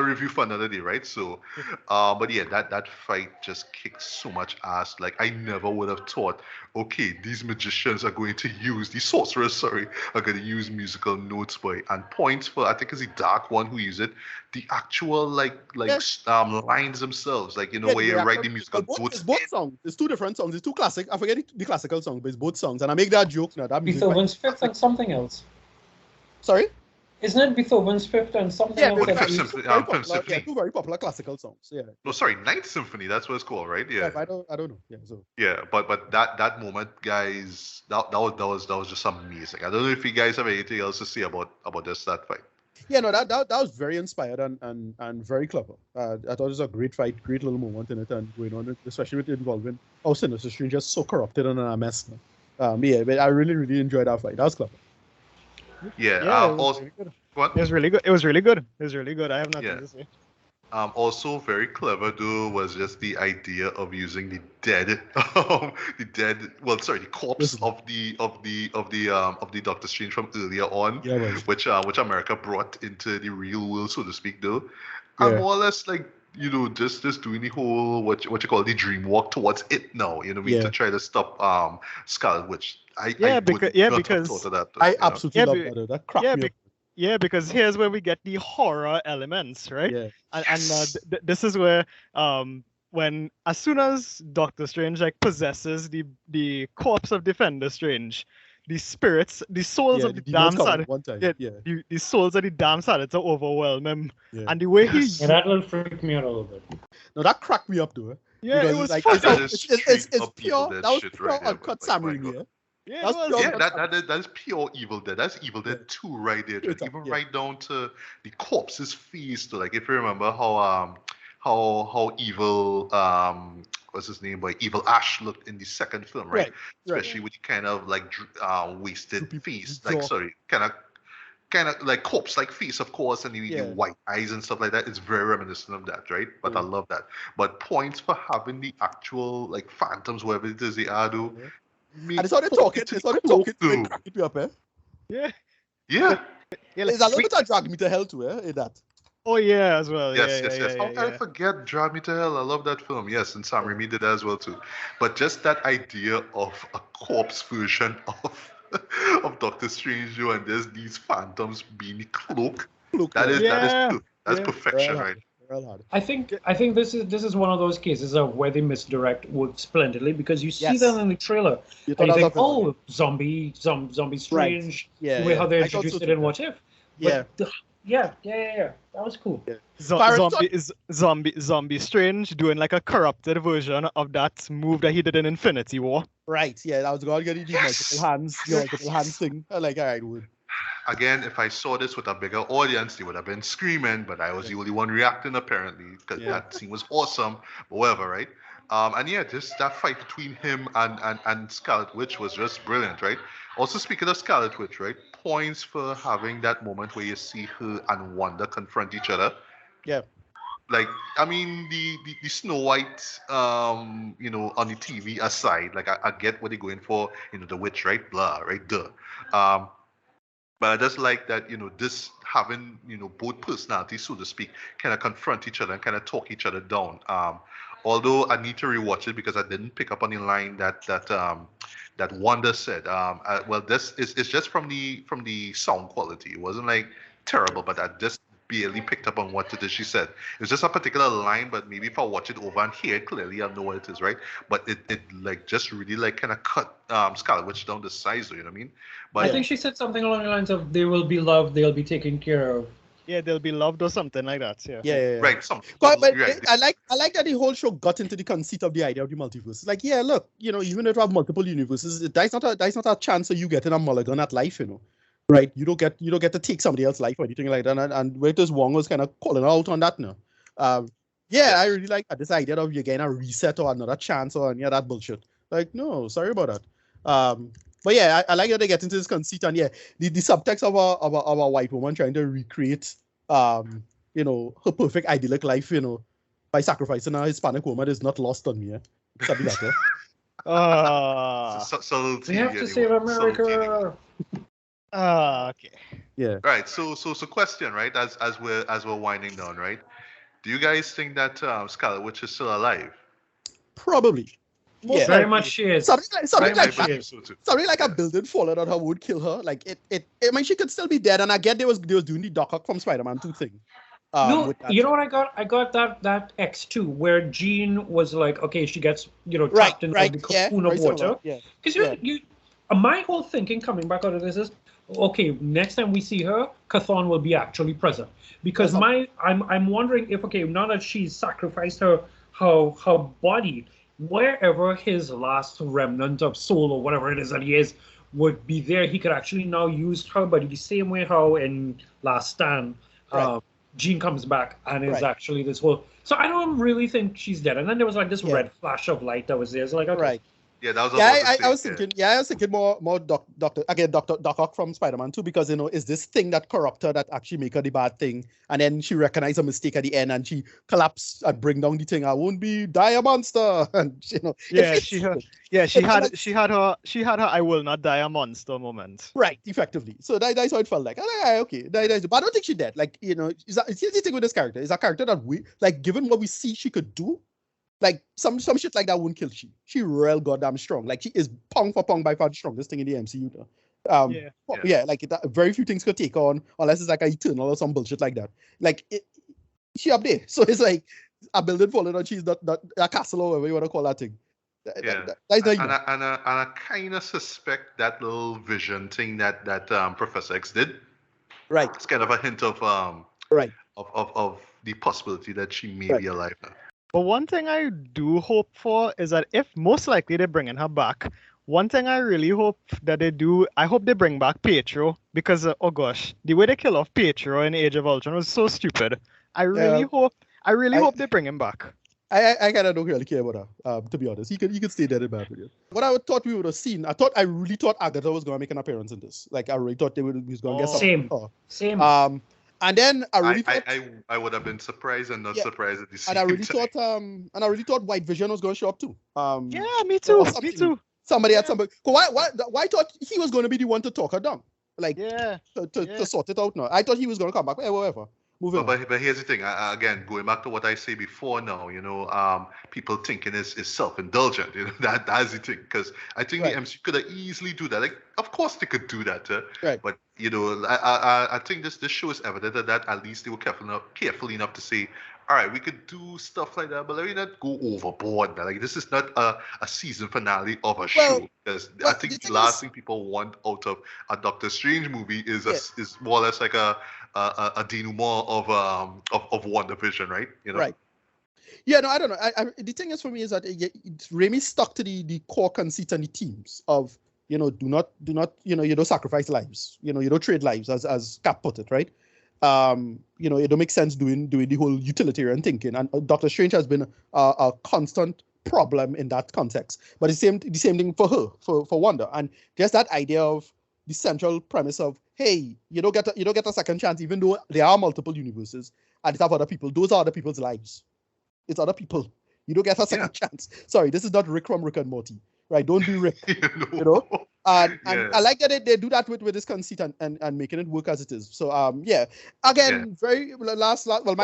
review for another day, right? So, but yeah, that fight just kicked so much ass. Like I never would have thought, okay, these magicians are going to use the sorcerers, are going to use musical notes, boy, and points for I think it's the Dark One who use it. The actual lines themselves, like where you write the musical notes. It's both songs. It's two different songs. It's two classic. I forget the classical song, but it's both songs. And I make that joke now. That music. Beethoven's Fifth and something else. Sorry? Isn't it Beethoven's Fifth and something else? Fifth Symphony. Two very popular classical songs. Yeah. No, sorry, Ninth Symphony. That's what it's called, right? Yeah. I don't know. Yeah. So. Yeah, but that moment, guys, that was just amazing. I don't know if you guys have anything else to say about that fight. Yeah, no, that was very inspired and very clever. I thought it was a great fight, great little moment in it, and going on, especially with involving our Sinister Strange just so corrupted and a mess. Yeah, but I really, really enjoyed that fight. That was clever. Yeah. It was really good. What? It was really good. It was really good. I have nothing to say. Also very clever though was just the idea of using the corpse of the Doctor Strange from earlier on, which America brought into the real world, so to speak, though. And more or less like just doing the whole what you call the dream walk towards it now. You know, Yeah. to try to stop Scarlet Witch. I Yeah, would because not have because thought of that. I you know? absolutely Yeah, love be- that. That cracked yeah, me be- up. yeah, because here's where we get the horror elements, right? Yeah. Yes. This is where when as soon as Doctor Strange like possesses the corpse of Defender Strange, the spirits, the souls Yeah, of the the demons damn come started, at one time. yeah, Yeah. the souls of the damn started to overwhelm him, Yeah. and the way he Yes. Yeah, that will freak me out a little bit. No, that cracked me up though. Yeah, it Because was it's like fun. it's, That it's, is it's, it's, straight up pure. Evil That Dead was shit pure right there. uncut But, Sam like, my Raimi. God. Yeah, That's it was. pure Yeah, uncut. that's pure Evil Dead. That's Evil Dead 2 right there. Straight up, Even yeah. right down to the corpse's face. To like, if you remember how evil what's his name, boy, Evil Ash looked in the second film, right? Right. Especially with the kind of like wasted Droopy face, jaw. like sorry, kind of like corpse like face, of course, and the Yeah. white eyes and stuff like that. It's very reminiscent of that, right? But I Mm. love that. But points for having the actual like phantoms, whatever it is they are do. And it's how they talking. It's how they talking. They cracked me up, eh? Yeah. Yeah. Yeah, It's a little bit of drag me to hell too, eh? In that. Oh yeah, as well. Yes, yeah, yes, yeah, yes. yeah, How can I yeah. forget Drive Me to Hell? I love that film. Yes, and Sam Raimi did that as well too. But just that idea of a corpse version of of Doctor Strange, and there's these phantoms being the cloak. Look, That is Yeah, that's yeah. perfection, Real right? Real hard. I think this is one of those cases of where they misdirect work splendidly because you see Yes. that in the trailer You and thought you that think, was oh, zombie strange, Yeah, the way yeah. how they I thought introduced so it too, in What If. Yeah. Yeah, that was cool. Yeah. Byron, Zombie Strange doing like a corrupted version of that move that he did in Infinity War. Right, yeah, I was going to get the Yes. multiple hands thing. I like, all right, would. Again, if I saw this with a bigger audience, they would have been screaming, but I was the only one reacting apparently because Yeah. that scene was awesome. But whatever, right? And yeah, just that fight between him and Scarlet Witch was just brilliant, right? Also, speaking of Scarlet Witch, right? Points for having that moment where you see her and Wanda confront each other. Yeah. Like, I mean, the Snow White, on the TV aside, like I get what they're going for, the witch, right? Blah, right? Duh. But I just like that, this having, both personalities, so to speak, kind of confront each other and kind of talk each other down. Although I need to rewatch it because I didn't pick up on the line that Wanda said. Well, this is it's just from the sound quality. It wasn't like terrible, but I just barely picked up on what it is she said. It's just a particular line, but maybe if I watch it over and hear it clearly, I'll know what it is, right? But it like just really like kind of cut Scarlet Witch down to size, you know what I mean? But I think she said something along the lines of they will be loved, they'll be taken care of. Yeah, they'll be loved or something like that. Yeah. Yeah. right, But right. I like that the whole show got into the conceit of the idea of the multiverse. It's like, yeah, look, even if you have multiple universes, that's not a chance of you getting a mulligan at life, right? You don't get to take somebody else's life or anything like that. And Writers Wong was kind of calling out on that now. I really like this idea of you getting a reset or another chance or any of that bullshit. Like, no, sorry about that. But yeah, I like that they get into this conceit, and yeah, the subtext of a white woman trying to recreate her perfect idyllic life, by sacrificing a Hispanic woman is not lost on me. Something like that. Subtlety, We have to anyway. save Subtlety, anyway. America. Okay. Yeah. Right. So question, right? As we're winding down, right? Do you guys think that Scarlet Witch is still alive? Probably. Yeah. Very much she is. Something Very like much that. she is. So too. Something like a building falling on her would kill her. Like I mean, she could still be dead. And I get they was doing the Doc Ock from Spider-Man 2 thing. No, with that. you know what I got? I got that X2 where Jean was like, okay, she gets trapped Right, in right, the yeah, cocoon of very water. similar, yeah. Because my whole thinking coming back out of this is, okay, next time we see her, Chthon will be actually present. Because I'm wondering if, okay, now that she's sacrificed her body, wherever his last remnant of soul or whatever it is that he is would be there, he could actually now use her body the same way how in Last Stand, Jean comes back and is actually this whole. So I don't really think she's dead. And then there was like this red flash of light that was there. It's like, okay. Right. Yeah, that was Yeah, about to say, I was thinking. Yeah, I was thinking more Doctor Ock from Spider-Man 2, because is this thing that corrupt her that actually make her the bad thing, and then she recognize a mistake at the end and she collapse and bring down the thing. I won't be die a monster, and Yeah, it she fits. had her I will not die a monster moment. Right, effectively. So that's how it felt like. Okay, but I don't think she dead. Like, it's the thing with this character. It's a character that we like, given what we see she could do. Like some shit like that won't kill she. She real goddamn strong. Like she is pound for pound by far the strongest thing in the MCU. Like very few things could take on unless it's like a Eternal or some bullshit like that. Like she up there. So it's like a building falling on, she's not a castle or whatever you want to call that thing. That's not and I kind of suspect that little vision thing that Professor X did. Right. It's kind of a hint of right of the possibility that she may be alive now. But one thing I do hope for is that if most likely they're bringing her back, one thing I really hope that they do, I hope they bring back Pietro, because oh gosh, the way they kill off Pietro in Age of Ultron was so stupid. I really hope they bring him back. I kind of don't really care about her, to be honest. He could stay dead in my opinion. What I thought we would have seen, I really thought Agatha was going to make an appearance in this. Like, I really thought he was going to get something. Same. And then I really thought I would have been surprised and not surprised at the same and I really time. thought I really thought White Vision was going to show up too. Yeah, me too. Me too. Somebody had somebody. Why thought he was going to be the one to talk her down? Like, to sort it out now. I thought he was going to come back. Whatever. But here's the thing. Again, going back to what I say before now, people thinking is self-indulgent. That's the thing. Because I think the MCU could have easily do that. Like, of course they could do that. Right. But I think this show is evident that at least they were careful enough to say, all right, we could do stuff like that, but let me not go overboard. Like, this is not a season finale of a show. Because I think the last thing people want out of a Doctor Strange movie is more or less like a denouement of WandaVision, right? Right. Yeah, no, I don't know. The thing is for me is that Raimi stuck to the core conceit and the themes of, do not, you don't sacrifice lives. You don't trade lives, as Cap put it, right? It don't make sense doing the whole utilitarian thinking, and Doctor Strange has been a constant problem in that context. But the same thing for her, for Wanda, and just that idea of the central premise of, hey, you don't get a second chance, even though there are multiple universes and it's have other people. Those are other people's lives. It's other people. You don't get a second chance. Sorry, this is not Rick from Rick and Morty, right? Don't be Rick. And I like that they do that with this conceit and making it work as it is. So again, very last. Well,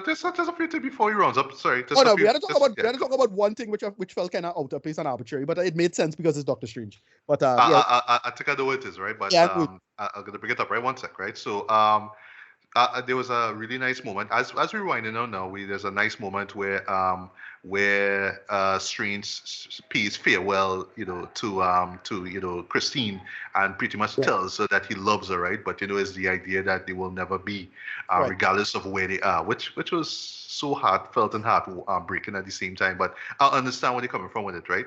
there's a few things before he runs up. Sorry. We had to talk about one thing which felt kind of out of place and arbitrary, but it made sense because it's Doctor Strange. But I think I know what it is, right? But I'm gonna bring it up right 1 sec, right? So there was a really nice moment as we're winding on now. There's a nice moment where Strange pays farewell, to Christine, and pretty much tells her that he loves her, right? But it's the idea that they will never be, regardless of where they are, which was so heartfelt and heartbreaking at the same time. But I understand where they're coming from with it, right?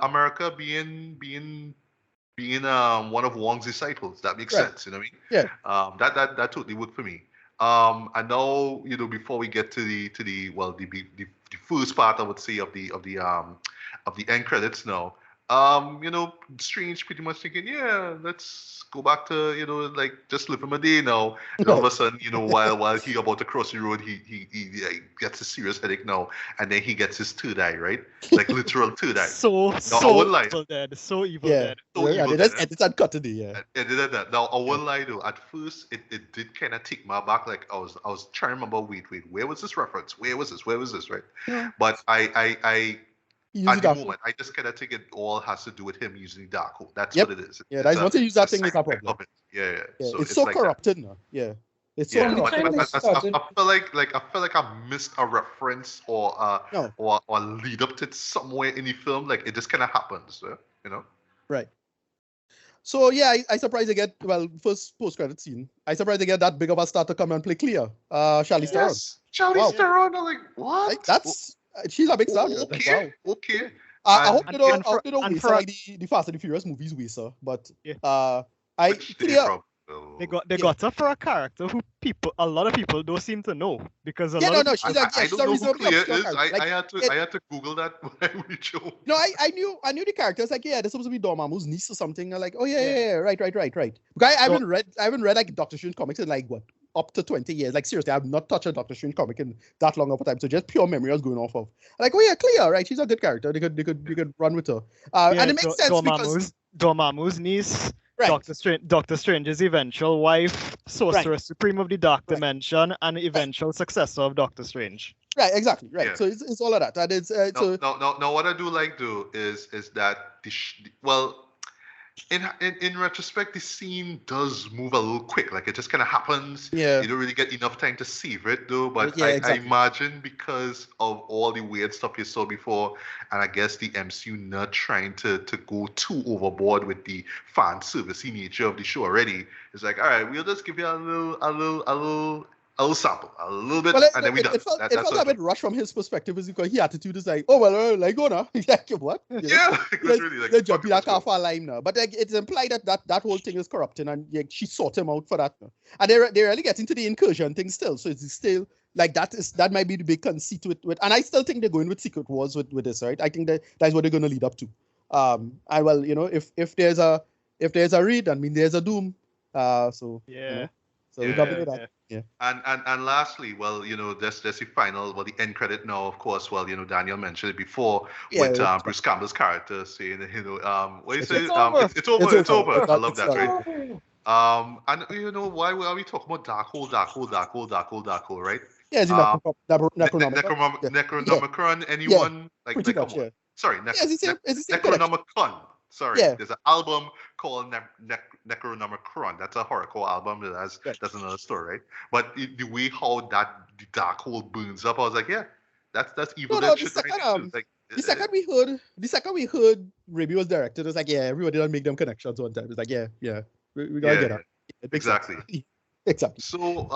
America being one of Wong's disciples, that makes sense. You know what I mean? Yeah. That totally worked for me. And now, before we get to the first part, I would say, of the end credits now, Strange pretty much thinking, let's go back to, just living my day now. And all of a sudden, while he about to cross the road, he gets a serious headache now, and then he gets his third eye, right? Like literal third eye. So evil dead. So evil dead. It's uncut today, that. Now, I won't lie though. At first, it did kind of tick my back. Like I was trying to remember. Wait, where was this reference? Where was this? Right? Yeah. But at the moment, I just kind of think it all has to do with him using the dark hole. That's what it is. Yeah, that's once you use that thing, it's a problem. Yeah. So it's so like corrupted now. Yeah. It's so corrupted. I feel like I missed a reference or lead up to it somewhere in the film. Like it just kind of happens, Right. So yeah, I surprised they get first post-credit scene. I surprised they get that big of a star to come and play Clea. Charlize Theron. Charlize Theron. I'm like, what? Like, she's a big star. Okay. I hope they don't waste like the Fast and the Furious movies waste her, but Clea They Oh. got her for a character who a lot of people don't seem to know because a Yeah, lot no, of no, people, I she's don't a know who reasonably Clea obscure is. character. Like, I had to Google that when I reach home. no, I knew the characters. Like, yeah, this supposed to be Dormammu's niece or something. I'm like, oh yeah, right. Because I haven't read like Doctor Strange comics in like what up to 20 years. Like seriously, I've not touched a Doctor Strange comic in that long of a time. So just pure memory I was going off of. Like, oh yeah, Clea, right? She's a good character. They could run with her. And it makes sense because Dormammu's niece, right. Doctor Strange's eventual wife, Sorceress Supreme of the Dark Dimension, and eventual successor of Doctor Strange. Right, exactly. Right. Yeah. So it's all of that. And it's so No. What I do like though is that in retrospect, the scene does move a little quick. Like it just kind of happens. Yeah. You don't really get enough time to savor it though. But Yeah, I exactly. imagine because of all the weird stuff you saw before, and I guess the MCU not trying to go too overboard with the fan servicey nature of the show already. It's like, all right, we'll just give you a little sample, a little bit, and then we done. It felt a bit rushed from his perspective, is because his attitude is like, oh well, like go now, like what? Yeah, it was really like they're jumping that car for a line now. But like, it's implied that whole thing is corrupting, and like, she sought him out for that. Now. And they're really getting to the incursion thing still, so it's still like that might be the big conceit with and I still think they're going with Secret Wars with this, right? I think that's what they're going to lead up to. And well, if there's a Reed, I mean there's a Doom. So yeah. So we got to do that. Yeah. And lastly, well, that's the final, the end credit now, of course. Well, Daniel mentioned it before with Bruce Campbell's character saying, what do you say? It's over. I love that, right? And why are we talking about dark hole, right? Yeah, Necronomicon. Anyone like come on? Sorry, Necronomicon. Sorry, there's an album called Necronomicon. That's a horrorcore album. That's another story, right? But the way how the dark hole burns up, I was like, yeah, that's evil. The second we heard Raimi was directed, it was like, yeah, everybody don't make them connections one time. It's like, yeah, we gotta get that. Exactly. Exactly. So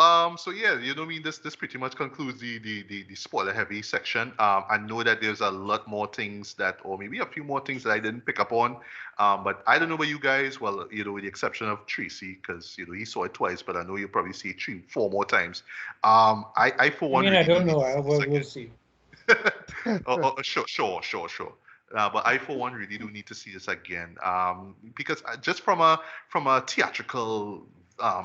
yeah, I mean, this pretty much concludes the spoiler heavy section. I know that there's a lot more things or maybe a few more things that I didn't pick up on. But I don't know about you guys. Well, with the exception of Tracy, because he saw it twice, but I know you'll probably see it 3-4 more times. I for one. I don't know. We'll see. Sure. But I, for one, really do need to see this again. Because just from a theatrical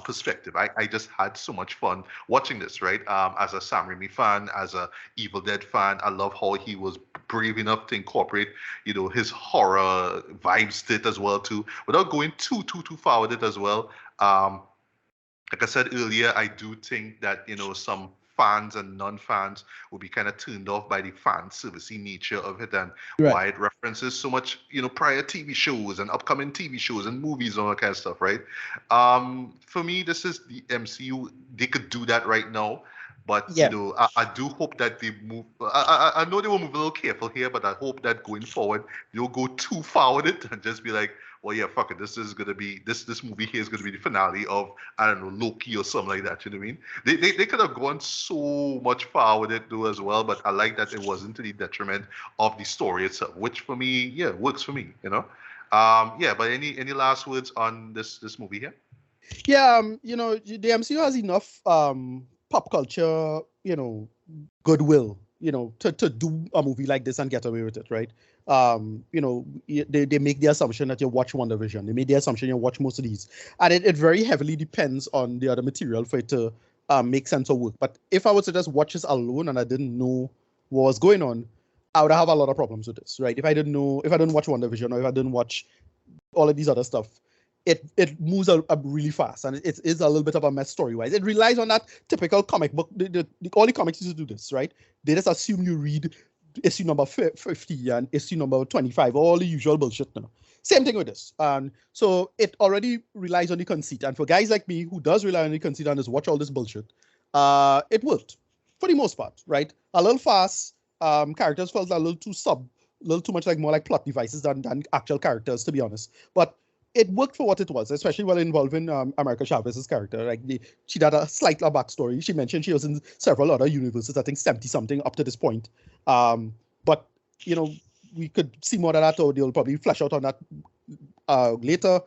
perspective, I just had so much fun watching this, right? As a Sam Raimi fan, as a Evil Dead fan, I love how he was brave enough to incorporate, his horror vibes to it as well too, without going too far with it as well. Like I said earlier, I do think that some fans and non-fans will be kind of turned off by the fan servicey nature of it and why it references so much, prior TV shows and upcoming TV shows and movies and all that kind of stuff, right? For me, this is the MCU. They could do that right now, but I do hope that they move. I know they will move a little careful here, but I hope that going forward, they'll go too far with it and just be like, well, yeah, fuck it. This is gonna be this movie here is gonna be the finale of, I don't know, Loki or something like that. You know what I mean? They could have gone so much far with it though as well, but I like that it wasn't to the detriment of the story itself, which for me, works for me. But any last words on this movie here? Yeah, the MCU has enough pop culture, goodwill, to do a movie like this and get away with it, right? They make the assumption that you watch WandaVision. They make the assumption you watch most of these. And it very heavily depends on the other material for it to make sense or work. But if I was to just watch this alone and I didn't know what was going on, I would have a lot of problems with this, right? If I didn't watch WandaVision or if I didn't watch all of these other stuff, it moves up really fast and it is a little bit of a mess story-wise. It relies on that typical comic book. All the comics used to do this, right? They just assume you read issue number 50 and issue number 25, all the usual bullshit now. Same thing with this. So it already relies on the conceit. And for guys like me who does rely on the conceit and just watch all this bullshit, it worked for the most part, right? A little fast. Characters felt a little too much more like plot devices than actual characters, to be honest. But it worked for what it was, especially while involving America Chavez's character. Like she had a slight backstory. She mentioned she was in several other universes, I think 70-something up to this point. But we could see more of that, or they'll probably flesh out on that later.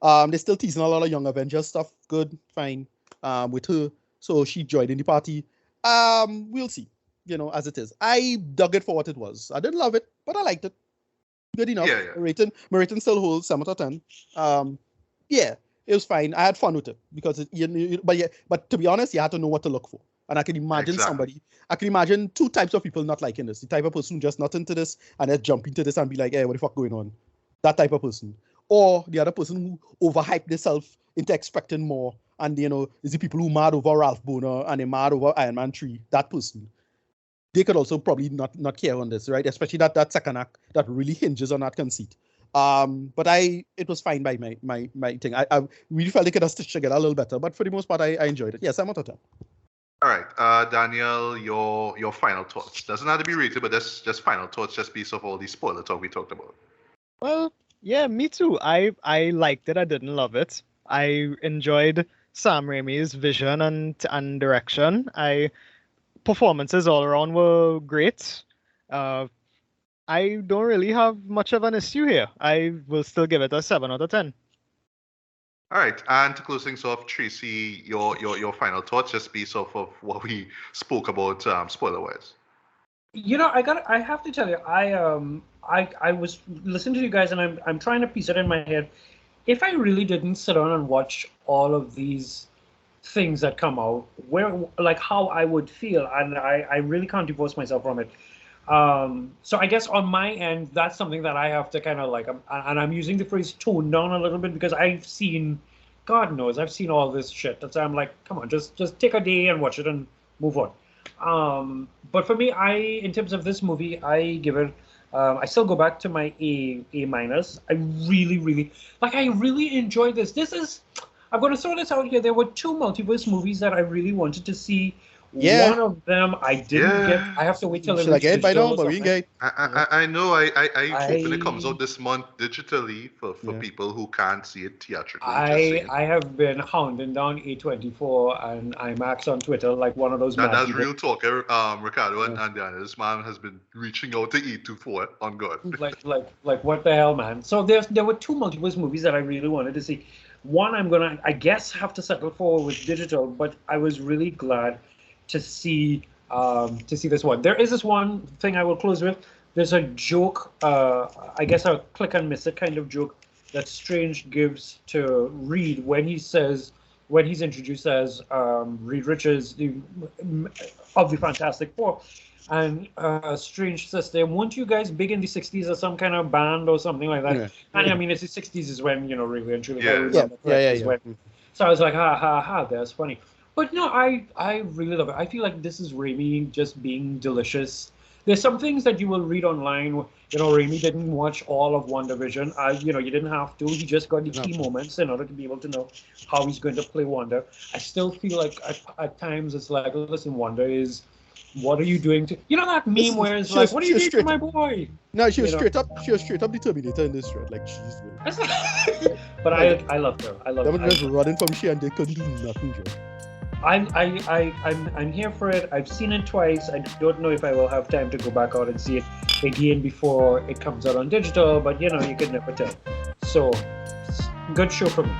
They're still teasing a lot of Young Avengers stuff. Good, fine. With her, so she joined in the party. We'll see. As it is. I dug it for what it was. I didn't love it, but I liked it. Good enough. Yeah. My rating still holds 7 out of 10. Yeah, it was fine. I had fun with it because but to be honest, you had to know what to look for. And I can imagine I can imagine two types of people not liking this. The type of person who just not into this and then jump into this and be like, hey, what the fuck going on? That type of person. Or the other person who overhyped themselves into expecting more. And, is the people who mad over Ralph Boner and they mad over Iron Man 3. That person. They could also probably not care on this, right? Especially that second act that really hinges on that conceit. But it was fine by my thing. I really felt they could have stitched together a little better. But for the most part, I enjoyed it. Yes, I'm out of 10. All right, Daniel, your final thoughts. Doesn't have to be rated, but just final thoughts, just based off all the spoiler talk we talked about. Well, yeah, me too. I liked it. I didn't love it. I enjoyed Sam Raimi's vision and direction. Performances all around were great. I don't really have much of an issue here. I will still give it a 7 out of 10. All right, and to close things off, Tracy, your final thoughts, just based off of what we spoke about, spoiler-wise. I have to tell you, I was listening to you guys, and I'm trying to piece it in my head. If I really didn't sit down and watch all of these things that come out, how I would feel, and I really can't divorce myself from it. So I guess on my end, that's something that I have to kind of and I'm using the phrase tone down a little bit because I've seen, God knows, I've seen all this shit. That's why I'm like, come on, just take a day and watch it and move on. But for me, in terms of this movie, I give it, I still go back to my A minus. I really enjoyed this. I'm going to throw this out here. There were 2 multiverse movies that I really wanted to see. Yeah. One of them I didn't get. I have to wait till Should I get it by now? But we can get. I know. I hope when it comes out this month digitally for people who can't see it theatrically. I have been hounding down A24 and IMAX on Twitter like one of those. That's real talk. Ricardo and Daniel. This man has been reaching out to A24 on God. like what the hell, man? So there were 2 multiverse movies that I really wanted to see. One I'm gonna, I guess, have to settle for with digital, but I was really glad to see this one. There is this one thing I will close with. There's a joke, I guess a click and miss it kind of joke that Strange gives to Reed when he's introduced as Reed Richards of the Fantastic Four. And Strange says to him, weren't you guys big in the 60s or some kind of band or something like that? Yeah. And I mean, it's the 60s is when, really and truly. Yeah. So I was like, ha, that's funny. But no, I really love it. I feel like this is Raimi just being delicious. There's some things that you will read online. Raimi didn't watch all of WandaVision. You didn't have to. He just got the key moments in order to be able to know how he's going to play Wanda. I still feel like at times it's like, listen, Wanda is, what are you doing to that meme where it's like, what are you doing to my boy? No, she was straight up the Terminator in this thread. Like, jeez. But I loved her. I loved her. They were just running from shit and they couldn't do nothing, Joe. I'm here for it. I've seen it twice. I don't know if I will have time to go back out and see it again before it comes out on digital, but you can never tell. So, good show for me.